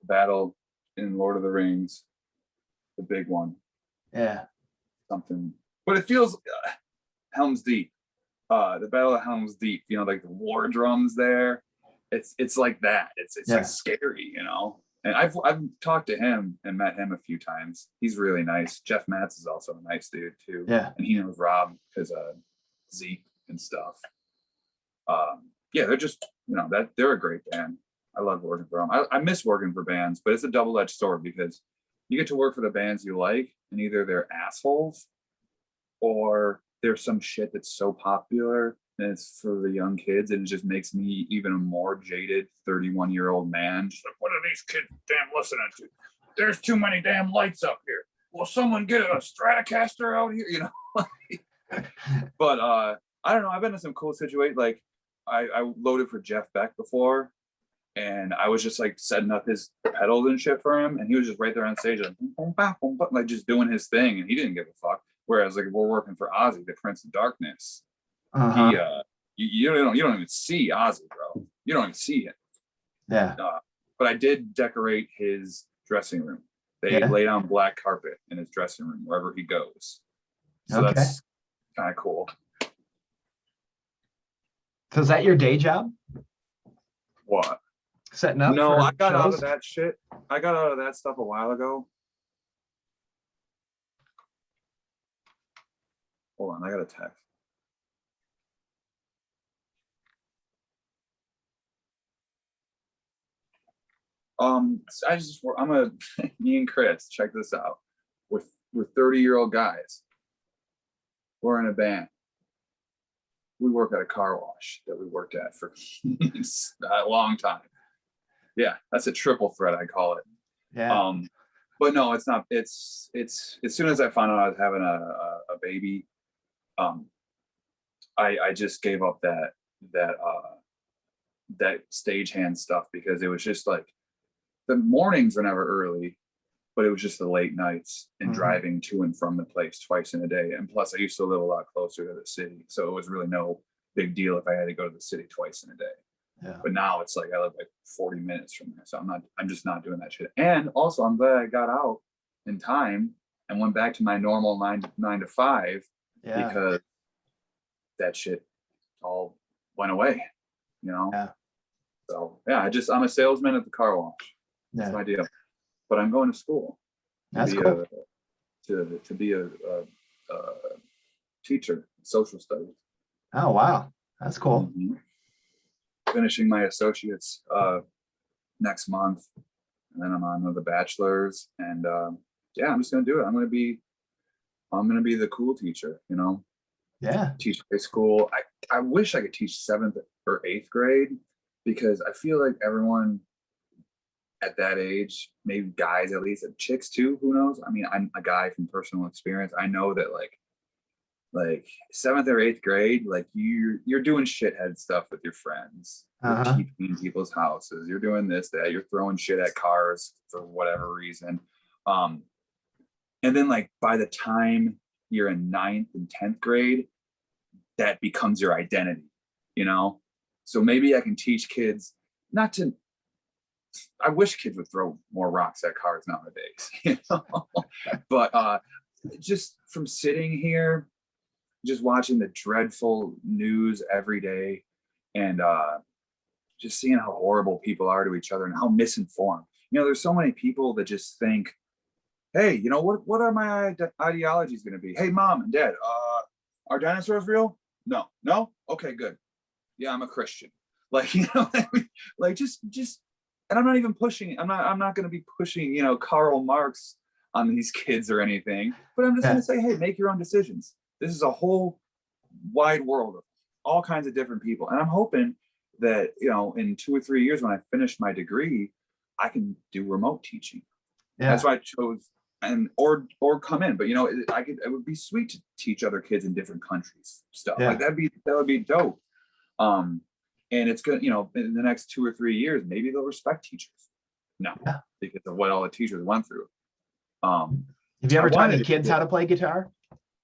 battle in Lord of the Rings, the big one. Something, but it feels Helm's Deep. The Battle of Helm's Deep, you know, like the war drums there. It's like that. It's like scary, you know. And I've talked to him and met him a few times. He's really nice. Jeff Matz is also a nice dude too. And he knows Rob because Zeke and stuff. They're just, you know, that they're a great band. I love working for them. I miss working for bands, but it's a double-edged sword because you get to work for the bands you like, and either they're assholes or there's some shit that's so popular and it's for the young kids, and it just makes me even a more jaded 31-year-old man. Just like, what are these kids damn listening to? There's too many damn lights up here. Will someone get a Stratocaster out here? You know? But I don't know. I've been in some cool situations. Like I loaded for Jeff Beck before, and I was just like setting up his pedals and shit for him, and he was just right there on stage, like just doing his thing, and he didn't give a fuck. Whereas like if we're working for Ozzy, the Prince of Darkness, you don't even see Ozzy, bro. You don't even see him. But I did decorate his dressing room. They lay down black carpet in his dressing room wherever he goes. So that's kind of cool. So is that your day job? What? Setting up? No, I got out of that shit. I got out of that stuff a while ago. Hold on, I got a text. Me and Chris, check this out. We're 30-year-old guys. We're in a band. We work at a car wash that we worked at for a long time. Yeah, that's a triple threat, I call it. But no, it's not. It's as soon as I found out I was having a baby, I just gave up that stagehand stuff, because it was just like the mornings were never early, but it was just the late nights and driving to and from the place twice in a day. And plus I used to live a lot closer to the city, so it was really no big deal if I had to go to the city twice in a day. But now it's like I live like 40 minutes from there, so I'm just not doing that shit. And also I'm glad I got out in time and went back to my normal nine to five because that shit all went away, you know? Yeah. So yeah, I'm a salesman at the car wash. That's my deal. But I'm going to school. That's cool. To be a teacher, social studies. Oh wow, that's cool. Mm-hmm. Finishing my associates next month, and then I'm on with the bachelor's, and yeah, I'm just gonna do it. I'm gonna be the cool teacher, you know. Yeah. Teach high school. I wish I could teach 7th or 8th grade, because I feel like everyone at that age, maybe guys at least, and chicks too, who knows? I mean, I'm a guy from personal experience. I know that like 7th or 8th grade, like you're doing shithead stuff with your friends. You're TPing in people's houses. You're doing this, that. You're throwing shit at cars for whatever reason. And then like by the time you're in 9th and 10th grade, that becomes your identity, you know? So maybe I can teach kids not to. I wish kids would throw more rocks at cars nowadays, you know? But just from sitting here, just watching the dreadful news every day, and just seeing how horrible people are to each other and how misinformed. You know, there's so many people that just think, hey, you know, what are my ideologies going to be? Hey, mom and dad, are dinosaurs real? No. Okay, good. Yeah, I'm a Christian. Like, you know, like just, and I'm not even pushing. I'm not going to be pushing, you know, Karl Marx on these kids or anything. But I'm just going to say, hey, make your own decisions. This is a whole wide world of all kinds of different people, and I'm hoping that, you know, in 2 or 3 years when I finish my degree, I can do remote teaching. Yeah. That's why I chose, and or come in. But you know, it would be sweet to teach other kids in different countries stuff. Like that would be dope. And it's good, you know, in the next 2 or 3 years, maybe they'll respect teachers now because of what all the teachers went through. Have you ever taught any kids how to play guitar?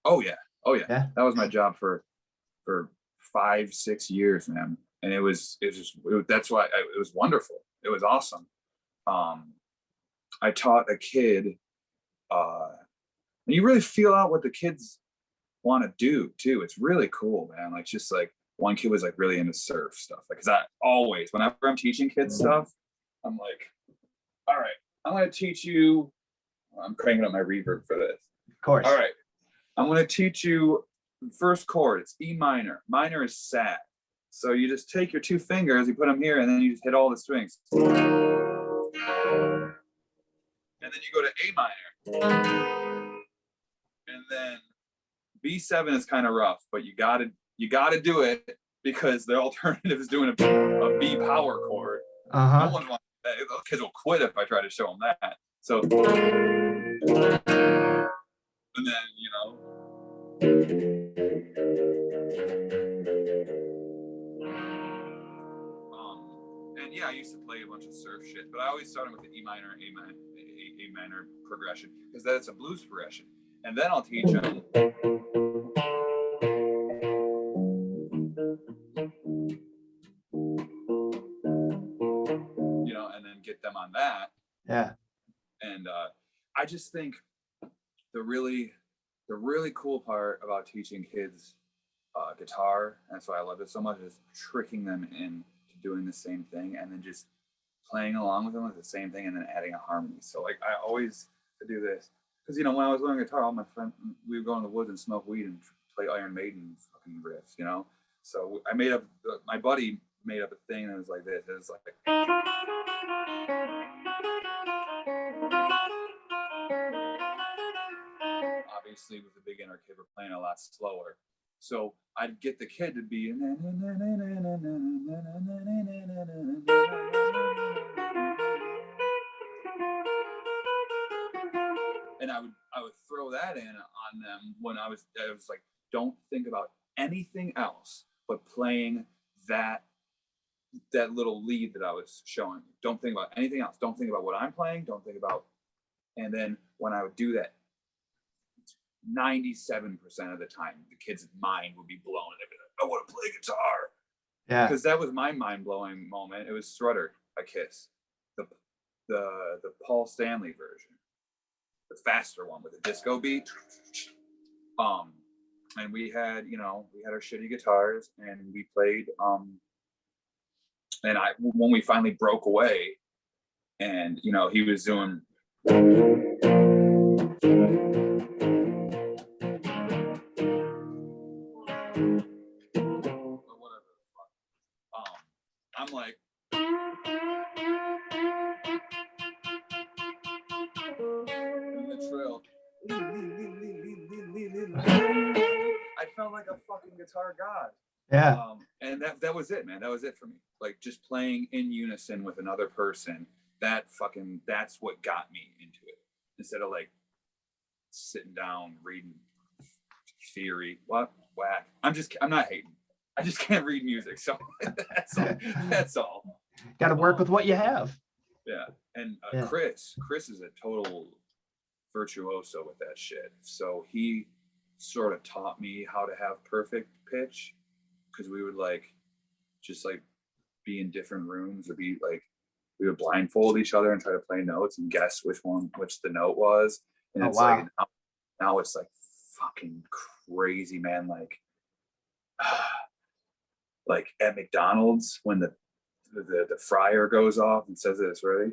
Oh yeah. That was my job for 5-6 years, man. And it was that's why it was wonderful. It was awesome. I taught a kid, and you really feel out what the kids want to do too. It's really cool, man. Like, just like one kid was like really into surf stuff. Like, cause I always, whenever I'm teaching kids stuff, I'm like, all right, I'm going to teach you. I'm cranking up my reverb for this. Of course. All right. I'm going to teach you first chord. It's E minor. Minor is sad. So you just take your 2 fingers, you put them here, and then you just hit all the strings. And then you go to A minor. And then B7 is kind of rough, but you gotta do it, because the alternative is doing a B power chord. No one wants that. Those kids will quit if I try to show them that. So, and then, you know. And yeah, I used to play a bunch of surf shit, but I always started with the E minor, A minor progression, because that's a blues progression. And then I'll teach them. You know, and then get them on that. Yeah. And I just think the really cool part about teaching kids guitar, and that's why I love it so much, is tricking them into doing the same thing, and then just playing along with them with the same thing, and then adding a harmony. So like, I always do this, because, you know, when I was learning guitar, all my friends, we would go in the woods and smoke weed and play Iron Maiden fucking riffs, you know. So I made up, my buddy made up a thing that was like this. It was like, obviously with the beginner kid, we're playing a lot slower. So I'd get the kid to be, and I would throw that in on them when I was like, don't think about anything else but playing that little lead that I was showing you. Don't think about anything else. Don't think about what I'm playing. Don't think about. And then when I would do that, 97% of the time, the kid's mind would be blown. They'd be like, I want to play guitar. Yeah. Because that was my mind-blowing moment. It was Strutter, A Kiss, the Paul Stanley version. the faster one with a disco beat. And we had our shitty guitars, and we played. And when we finally broke away, and he was doing. I'm like, in the trail. I felt like a fucking guitar god. Yeah. And that was it, man. That was it for me. Like, just playing in unison with another person. That's what got me into it. Instead of like sitting down reading theory. What? Whack. I'm not hating. I just can't read music, so that's all. Got to work with what you have. Yeah, and Chris is a total virtuoso with that shit. So he sort of taught me how to have perfect pitch, because we would just be in different rooms, or we would blindfold each other and try to play notes and guess which the note was. And it's wow. Now it's like fucking crazy, man. Like at McDonald's, when the fryer goes off and says that it's ready,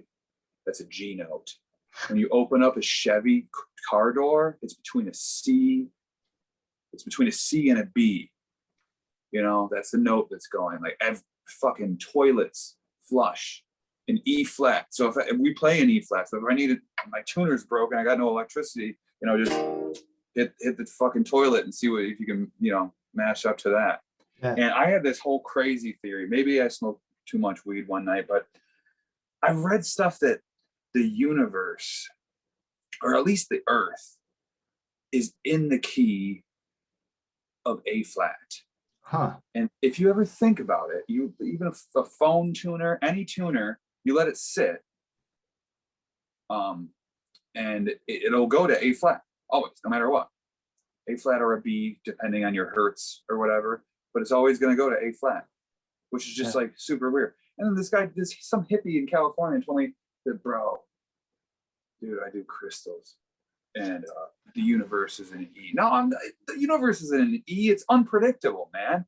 that's a G note. When you open up a Chevy car door, it's between a C and a B. That's the note that's going. Like, fucking toilets flush in E flat. So if we play in E flat, so if I needed, my tuner's broken, I got no electricity, just hit the fucking toilet and see if you can, match up to that. Yeah. And I had this whole crazy theory. Maybe I smoked too much weed one night, but I read stuff that the universe, or at least the earth, is in the key of A flat. Huh. And if you ever think about it, even a phone tuner, any tuner, you let it sit, and it'll go to A flat always, no matter what. A flat or a B, depending on your hertz or whatever, but it's always going to go to A flat, which is just like super weird. And then some hippie in California told me that, bro, dude, I do crystals, and the universe is in an E. No, the universe is in an E. It's unpredictable, man.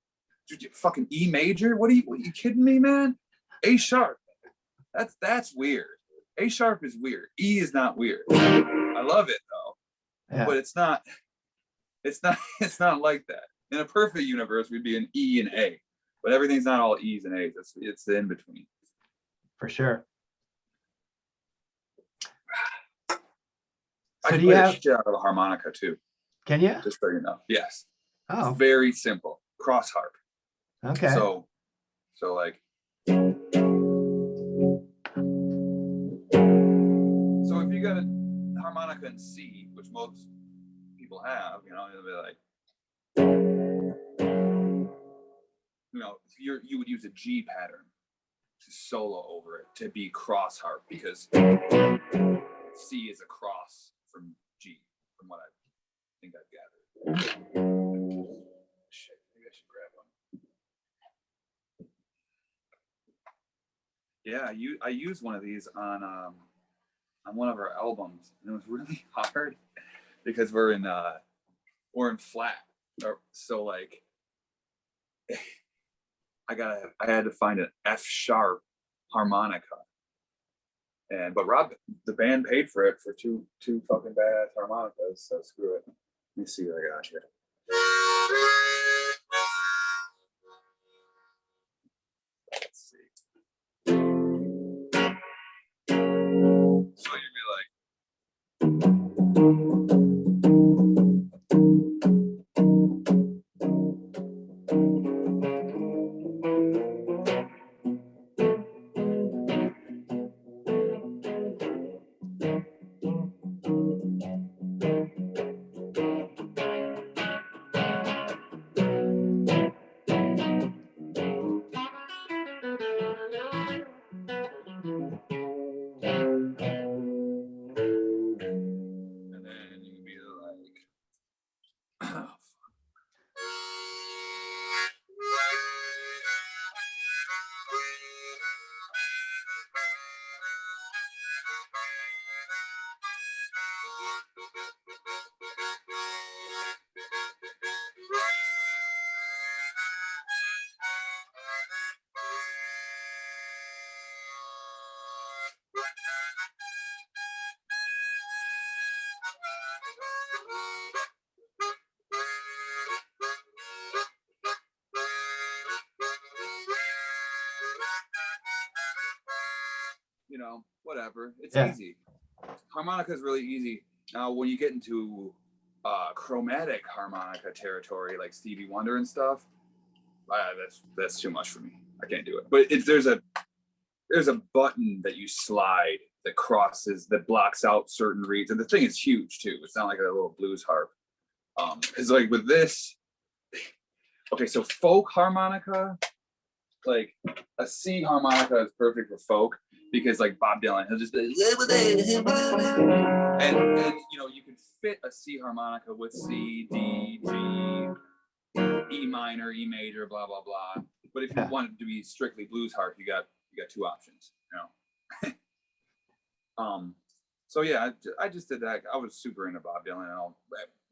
Fucking E major? What are you kidding me, man? A sharp. That's weird. A sharp is weird. E is not weird. I love it though, but it's not. It's not like that. In a perfect universe, we'd be an E and A, but everything's not all E's and A's. It's the in between. For sure. I can play the shit out of a harmonica too. Can you? Just so you know. Yes. Oh. It's very simple. Cross harp. Okay. So like. So if you got a harmonica in C, which most people have, it'll be like. You would use a G pattern to solo over it to be cross harp, because C is a cross from G, from what I think I've gathered. Shit, maybe I should grab one. Yeah, I used one of these on one of our albums, and it was really hard because we're in flat, so like. I had to find an F sharp harmonica, but Rob, the band paid for it for two fucking bad harmonicas, so screw it. Let me see what I got here. Let's see. So you'd be like. know, whatever. It's easy. Harmonica is really easy. Now, when you get into chromatic harmonica territory, like Stevie Wonder and stuff, that's too much for me. I can't do it. But there's a button that you slide that blocks out certain reeds, and the thing is huge too. It's not like a little blues harp. Because like with this, okay, so folk harmonica, like a C harmonica is perfect for folk because like Bob Dylan, he'll just be and you know, you can fit a C harmonica with C, D, G, E minor, E major, blah blah blah. But if you want it to be strictly blues harp, you got two options, you know. So yeah, I just did that. I was super into Bob Dylan and all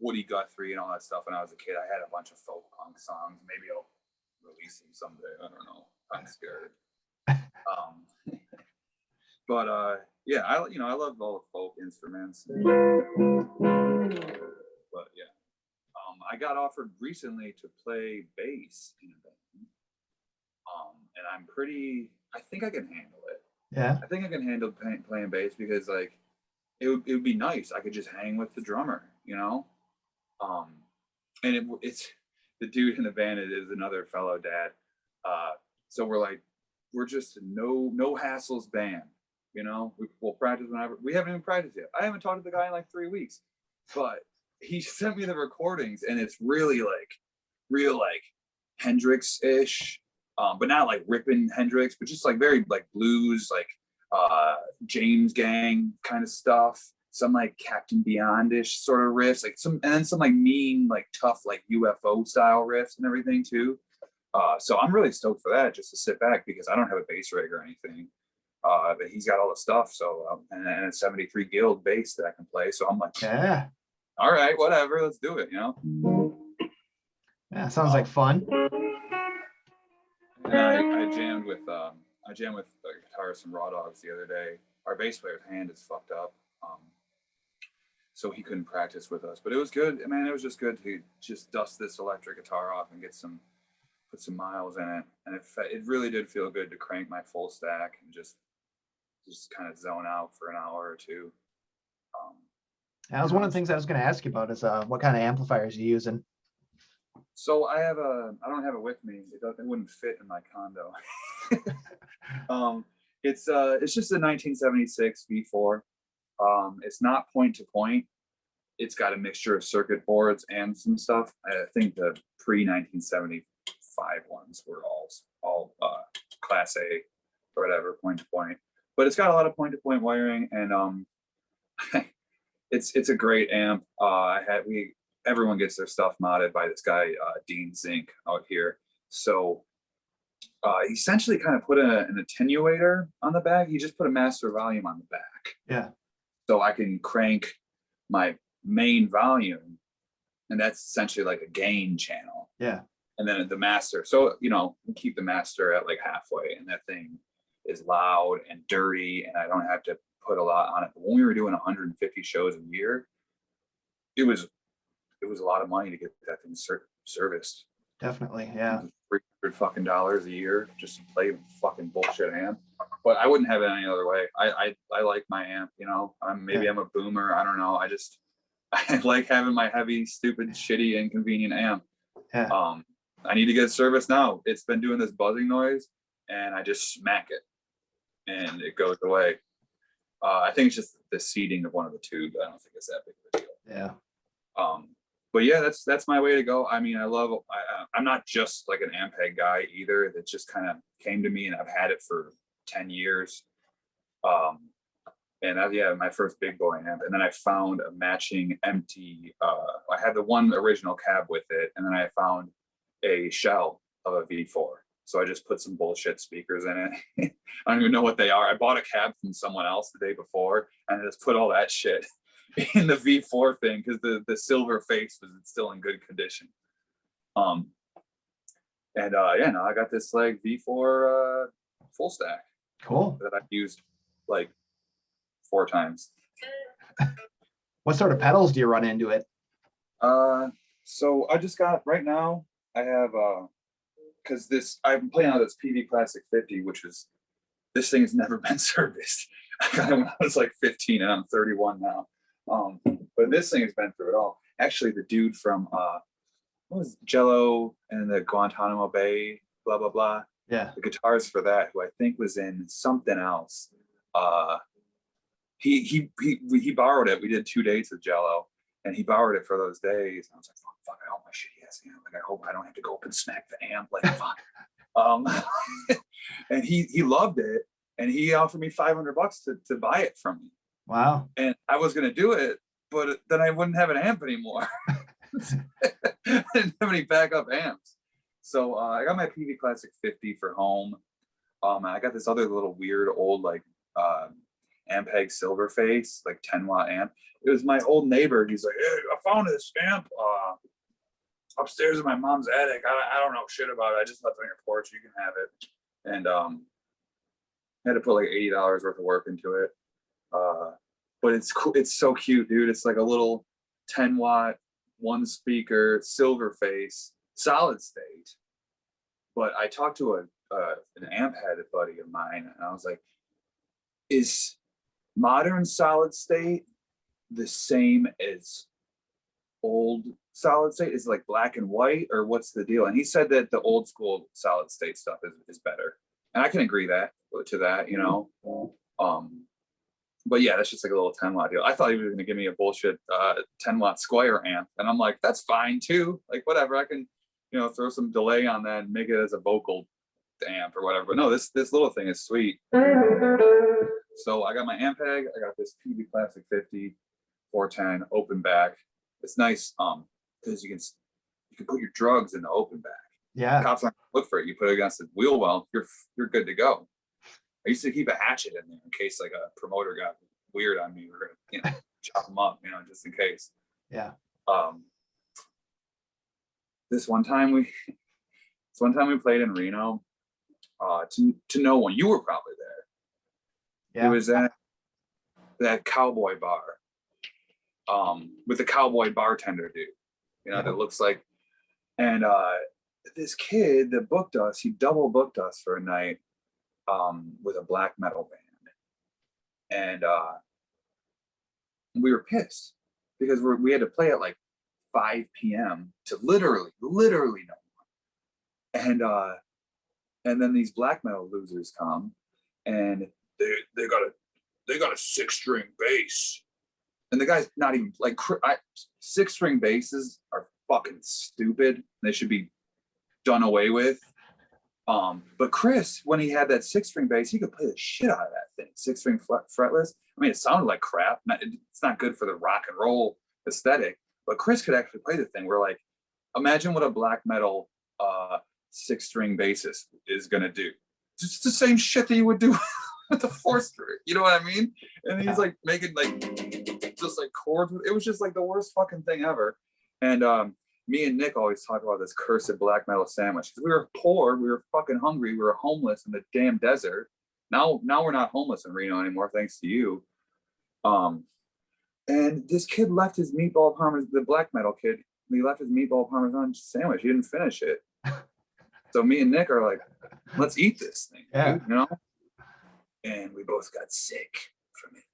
Woody Guthrie and all that stuff when I was a kid. I had a bunch of folk punk songs. Maybe I'll release them someday. I don't know. I'm scared. But yeah, I love all the folk instruments. But yeah, I got offered recently to play bass in a band. And I think I can handle it. Yeah. I think I can handle playing bass because like it would be nice. I could just hang with the drummer, you know. And it's the dude in the band is another fellow dad. So we're just a no hassles band, you know. We'll practice whenever. We haven't even practiced yet. I haven't talked to the guy in like 3 weeks, but he sent me the recordings, and it's really like real like Hendrix-ish. But not like ripping Hendrix, but just like very like blues, like James Gang kind of stuff. Some like Captain Beyondish sort of riffs, like and then some like mean, like tough, like UFO style riffs and everything too. So I'm really stoked for that, just to sit back because I don't have a bass rig or anything. But he's got all the stuff. So and a 73 Guild bass that I can play. So I'm like, yeah, all right, whatever, let's do it. You know. Yeah, sounds like fun. And I jammed with the guitarist from Raw Dogs the other day. Our bass player's hand is fucked up, so he couldn't practice with us. But it was good. I mean, it was just good to just dust this electric guitar off and put some miles in it. And it really did feel good to crank my full stack and just kind of zone out for an hour or two. That was one of the things I was going to ask you about is what kind of amplifiers you're using. So I don't have it with me. It wouldn't fit in my condo. It's just a 1976 V4. It's not point to point. It's got a mixture of circuit boards and some stuff. I think the pre-1975 ones were all Class A or whatever, point to point. But it's got a lot of point to point wiring, and it's a great amp. Everyone gets their stuff modded by this guy, Dean Zink, out here. So he essentially kind of put an attenuator on the back. He just put a master volume on the back. Yeah. So I can crank my main volume, and that's essentially like a gain channel. Yeah. And then the master. So, you know, keep the master at like halfway, and that thing is loud and dirty, and I don't have to put a lot on it. But when we were doing 150 shows a year, it was a lot of money to get that thing serviced. Definitely, yeah. $300 a year just to play fucking bullshit amp. But I wouldn't have it any other way. I like my amp, you know. I'm a boomer. I don't know. I like having my heavy, stupid, shitty, inconvenient amp. Yeah. I need to get it serviced now. It's been doing this buzzing noise, and I just smack it, and it goes away. I think it's just the seating of one of the tubes. I don't think it's that big of a deal. Yeah. But yeah, that's my way to go. I mean, I'm not just like an Ampeg guy either. That just kind of came to me, and I've had it for 10 years. And my first big boy amp. And then I found a matching empty, I had the one original cab with it, and then I found a shell of a V4. So I just put some bullshit speakers in it. I don't even know what they are. I bought a cab from someone else the day before, and I just put all that shit in the V4 thing because the silver face was still in good condition. I got this like V4 full stack. Cool. That I've used like 4 times. What sort of pedals do you run into it? So I just got right now. I have because I'm playing on this PV Classic 50, which is this thing has never been serviced. I got it when I was like 15 and I'm 31 now. But this thing has been through it all. Actually, the dude from what was Jello and the Guantanamo Bay, blah blah blah. Yeah. The guitarist for that, who I think was in something else. He borrowed it. We did 2 dates with Jello, and he borrowed it for those days. And I was like, fuck, I hope my shitty ass amp. Like, I hope I don't have to go up and smack the amp. Like, fuck. And he loved it, and he offered me $500 to buy it from me. Wow. And I was gonna do it, but then I wouldn't have an amp anymore. I didn't have any backup amps. So I got my PV Classic 50 for home. I got this other little weird old like Ampeg Silverface, like 10-watt amp. It was my old neighbor. He's like, hey, I found this amp upstairs in my mom's attic. I don't know shit about it. I just left it on your porch. You can have it. And I had to put like $80 worth of work into it. But it's cool. It's so cute, dude. It's like a little 10-watt, 1-speaker Silverface, solid state. But I talked to an amp head buddy of mine, and I was like, is modern solid state the same as old solid state? Is it like black and white, or what's the deal? And he said that the old school solid state stuff is better. And I can agree to that, you know. But yeah, that's just like a little 10-watt deal. I thought he was going to give me a bullshit 10-watt Squire amp, and I'm like, that's fine too. Like, whatever, I can, you know, throw some delay on that and make it as a vocal amp or whatever. But no, this little thing is sweet. So I got my Ampeg. I got this PV Classic 50 410 open back. It's nice because you can put your drugs in the open back. Yeah. Cops aren't gonna look for it. You put it against the wheel well, you're good to go. I used to keep a hatchet in there in case like a promoter got weird on me. We're gonna, you know, chop them up, you know, just in case. Yeah. This one time we played in Reno. To no one. You were probably there. Yeah. It was at that cowboy bar. With the cowboy bartender dude, you know, Yeah. that looks like, and this kid that booked us, he double booked us for a night with a black metal band. And we were pissed because we had to play at like 5 p.m. to literally no one. And then these black metal losers come, and they got a 6-string bass. And the guy's not even like 6-string basses are fucking stupid. They should be done away with. But Chris, when he had that 6-string bass, he could play the shit out of that thing. 6-string fretless. I mean, it sounded like crap. It's not good for the rock and roll aesthetic. But Chris could actually play the thing. We're like, imagine what a black metal 6-string bassist is gonna do. Just the same shit that you would do with the 4-string. You know what I mean? And he's like making like just like chords. It was just like the worst fucking thing ever. And me and Nick always talk about this cursed black metal sandwich. We were poor, we were fucking hungry, we were homeless in the damn desert. Now we're not homeless in Reno anymore, thanks to you. And this kid left his meatball parmesan, the black metal kid, he left his meatball parmesan sandwich. He didn't finish it. So me and Nick are like, let's eat this thing, dude, you know? And we both got sick from it.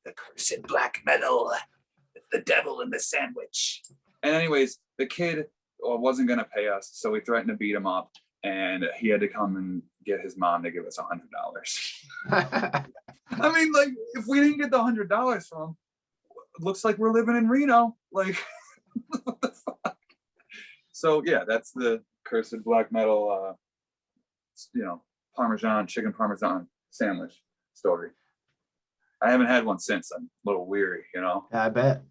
The cursed black metal, the devil in the sandwich. And anyways, the kid wasn't gonna pay us, so we threatened to beat him up, and he had to come and get his mom to give us $100. I mean, like, if we didn't get the $100 from him, it looks like we're living in Reno. Like, what the fuck? So yeah, that's the cursed black metal, you know, chicken parmesan sandwich story. I haven't had one since. I'm a little weary, you know. Yeah, I bet.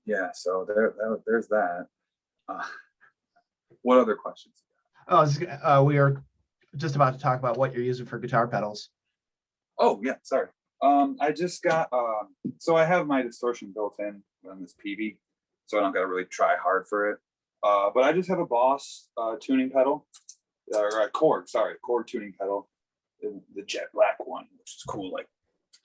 Yeah. So there's that. What other questions? Oh, we are just about to talk about what you're using for guitar pedals. Oh yeah, sorry. I just got so I have my distortion built in on this PV, so I don't gotta really try hard for it. But I just have a Boss tuning pedal, or a Korg tuning pedal, the jet black one, which is cool, like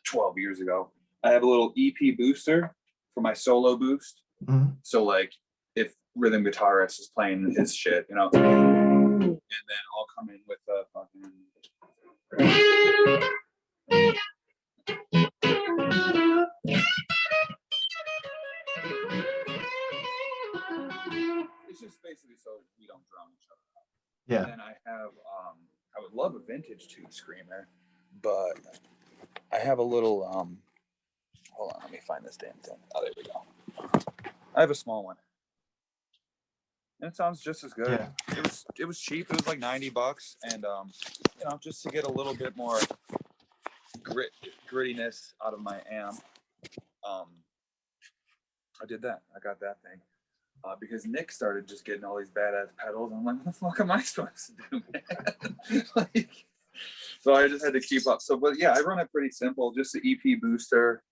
12 years ago. I have a little EP booster for my solo boost. Mm-hmm. So like if rhythm guitarist is playing his shit, you know, and then I'll come in with a fucking It's just basically so we don't drown each other out. Yeah. And then I have, I would love a vintage tube screamer, but I have a little, hold on, let me find this damn thing. Oh, there we go. I have a small one. And it sounds just as good. Yeah. It was cheap. It was like $90, and you know, just to get a little bit more grittiness out of my amp, I did that. I got that thing because Nick started just getting all these badass pedals. And I'm like, what the fuck am I supposed to do, man? Like, so I just had to keep up. So, but yeah, I run it pretty simple. Just the EP booster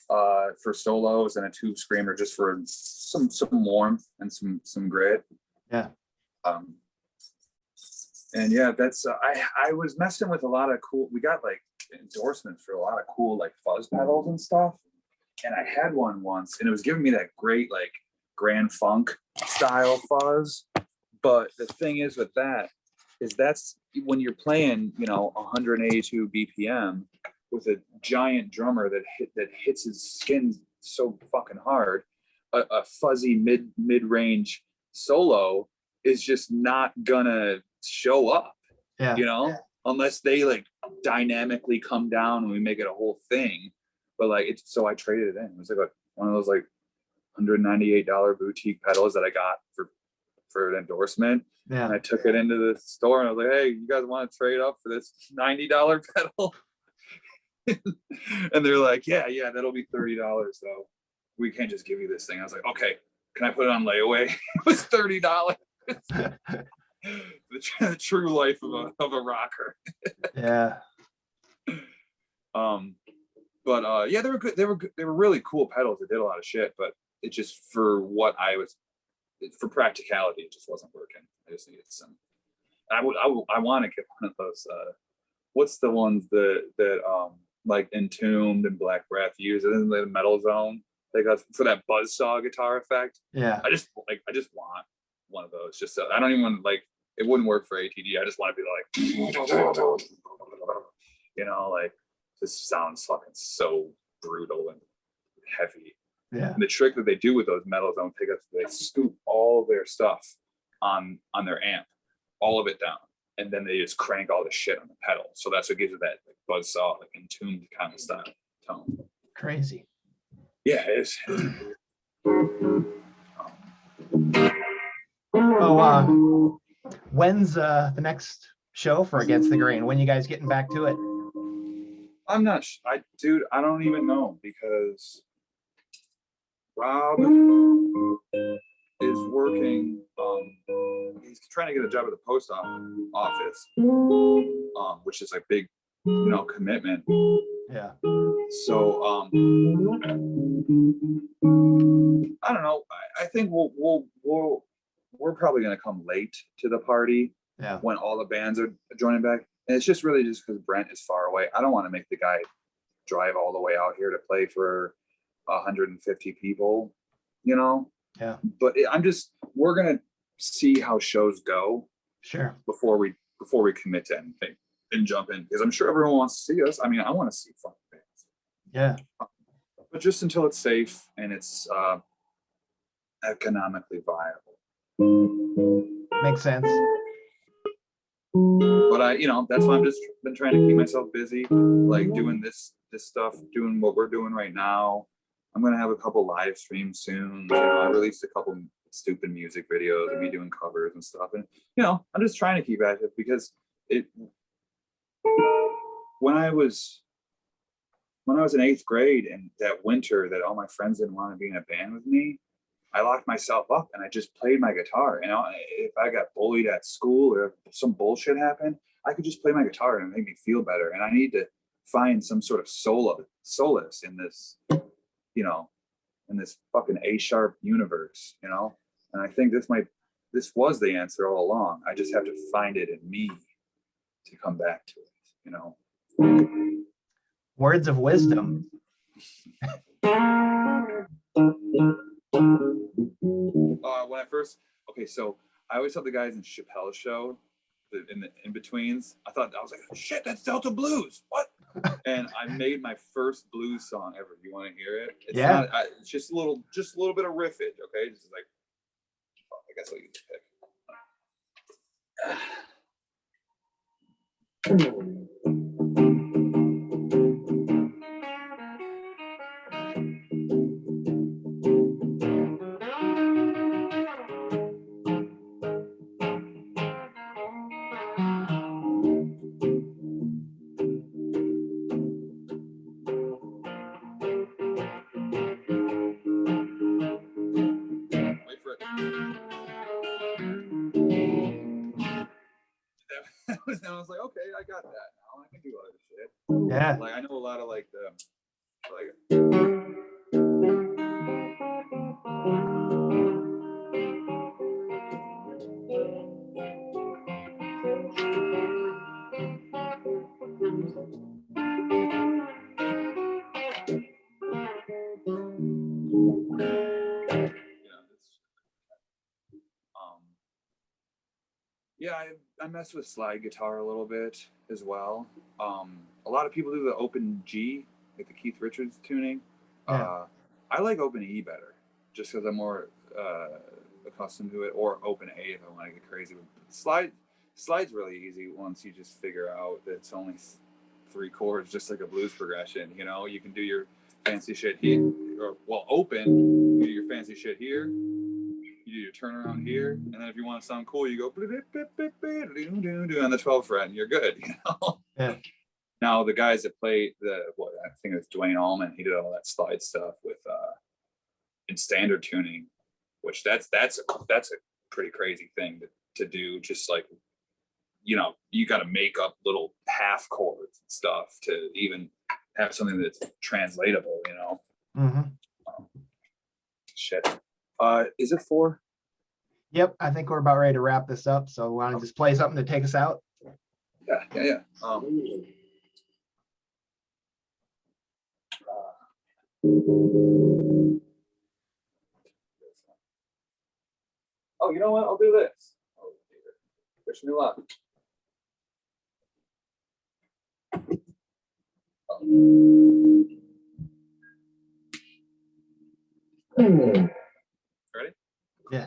for solos and a tube screamer just for some warmth and some grit. Yeah. And yeah, that's I was messing with a lot of cool. We got like endorsements for a lot of cool like fuzz pedals and stuff. And I had one once, and it was giving me that great like Grand Funk style fuzz. But the thing is with that is that's when you're playing, you know, 182 BPM with a giant drummer that hits his skin so fucking hard. A fuzzy mid-range solo is just not gonna show up, you know, unless they like dynamically come down and we make it a whole thing. But like it's so I traded it in. It was like one of those like $198 boutique pedals that I got for an endorsement. Yeah. And I took it into the store and I was like, hey, you guys want to trade up for this $90 pedal? And they're like, yeah, that'll be $30 though. We can't just give you this thing. I was like, okay, can I put it on layaway? It was $30. The true life of a rocker. Yeah. But yeah, they were good. They were really cool pedals. They did a lot of shit, but it just for practicality, it just wasn't working. I just needed some. I want to get one of those. What's the ones that like Entombed and Black Breath use? Isn't the Metal Zone? They got for that buzzsaw guitar effect. Yeah. I just want one of those. Just so I don't even want like it wouldn't work for ATG. I just want to be like, you know, like this sounds fucking so brutal and heavy. Yeah. And the trick that they do with those Metal Zone pickups, they scoop all of their stuff on their amp, all of it down, and then they just crank all the shit on the pedal. So that's what gives it that like buzzsaw, like Entombed kind of style tone. Crazy. Yeah, it is. When's the next show for Against the Grain? When you guys getting back to it? I'm not. Dude, I don't even know because Rob is working. He's trying to get a job at the post office, which is a big, you know, commitment. Yeah. So I don't know. I think we're probably gonna come late to the party. Yeah. When all the bands are joining back, and it's just really just because Brent is far away. I don't want to make the guy drive all the way out here to play for 150 people, you know. Yeah. But we're gonna see how shows go. Sure. Before we commit to anything and jump in, because I'm sure everyone wants to see us. I mean, I want to see fun bands. Yeah. But just until it's safe and it's economically viable. Makes sense. But that's why I'm just been trying to keep myself busy, like doing this stuff, doing what we're doing right now. I'm gonna have a couple live streams soon. You know, I released a couple stupid music videos of me doing covers and stuff, and you know, I'm just trying to keep active because when I was in 8th grade and that winter that all my friends didn't want to be in a band with me, I locked myself up and I just played my guitar. And if I got bullied at school or if some bullshit happened, I could just play my guitar and it made me feel better. And I need to find some sort of solace in this, you know, in this fucking A-sharp universe, you know? And I think this was the answer all along. I just have to find it in me to come back to it, you know? Words of wisdom. So I always tell the guys in Chappelle's show, in the in-betweens. I was like, shit, that's Delta Blues. What? And I made my first blues song ever. You want to hear it? It's not. It's just a little bit of riffage. Okay, just like. I guess I'll use the pick. Wait for it. I was like, okay, I got that now. I can do other shit. Yeah. Like I know a lot of like the like. Yeah, I mess with slide guitar a little bit as well. A lot of people do the open G, like the Keith Richards tuning. Yeah. I like open E better, just because I'm more accustomed to it, or open A if I want to get crazy. But slide's really easy once you just figure out that it's only 3 chords, just like a blues progression. You know, you can do your fancy shit here, open. You do your fancy shit here. You do your turnaround here, and then if you want to sound cool, you go on the 12th fret, and you're good. You know. Yeah. Now the guys that play I think it was Dwayne Allman. He did all that slide stuff with in standard tuning, which that's a pretty crazy thing to do. Just like, you know, you got to make up little half chords and stuff to even have something that's translatable. You know. Mm-hmm. Shit. Is it 4? Yep, I think we're about ready to wrap this up. So why don't you just play something to take us out? Yeah. Oh, you know what? I'll do this. Wish me luck. Ready? Yeah.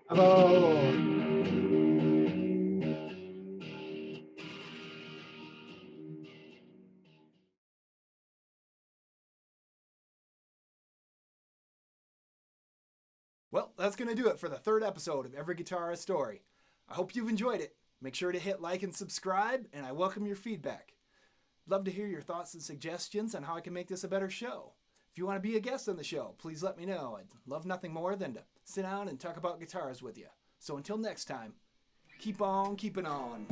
Hello. Well, that's going to do it for the 3rd episode of Every Guitarist Story. I hope you've enjoyed it. Make sure to hit like and subscribe, and I welcome your feedback. Love to hear your thoughts and suggestions on how I can make this a better show. If you want to be a guest on the show, please let me know. I'd love nothing more than to sit down and talk about guitars with you. So until next time, keep on keeping on.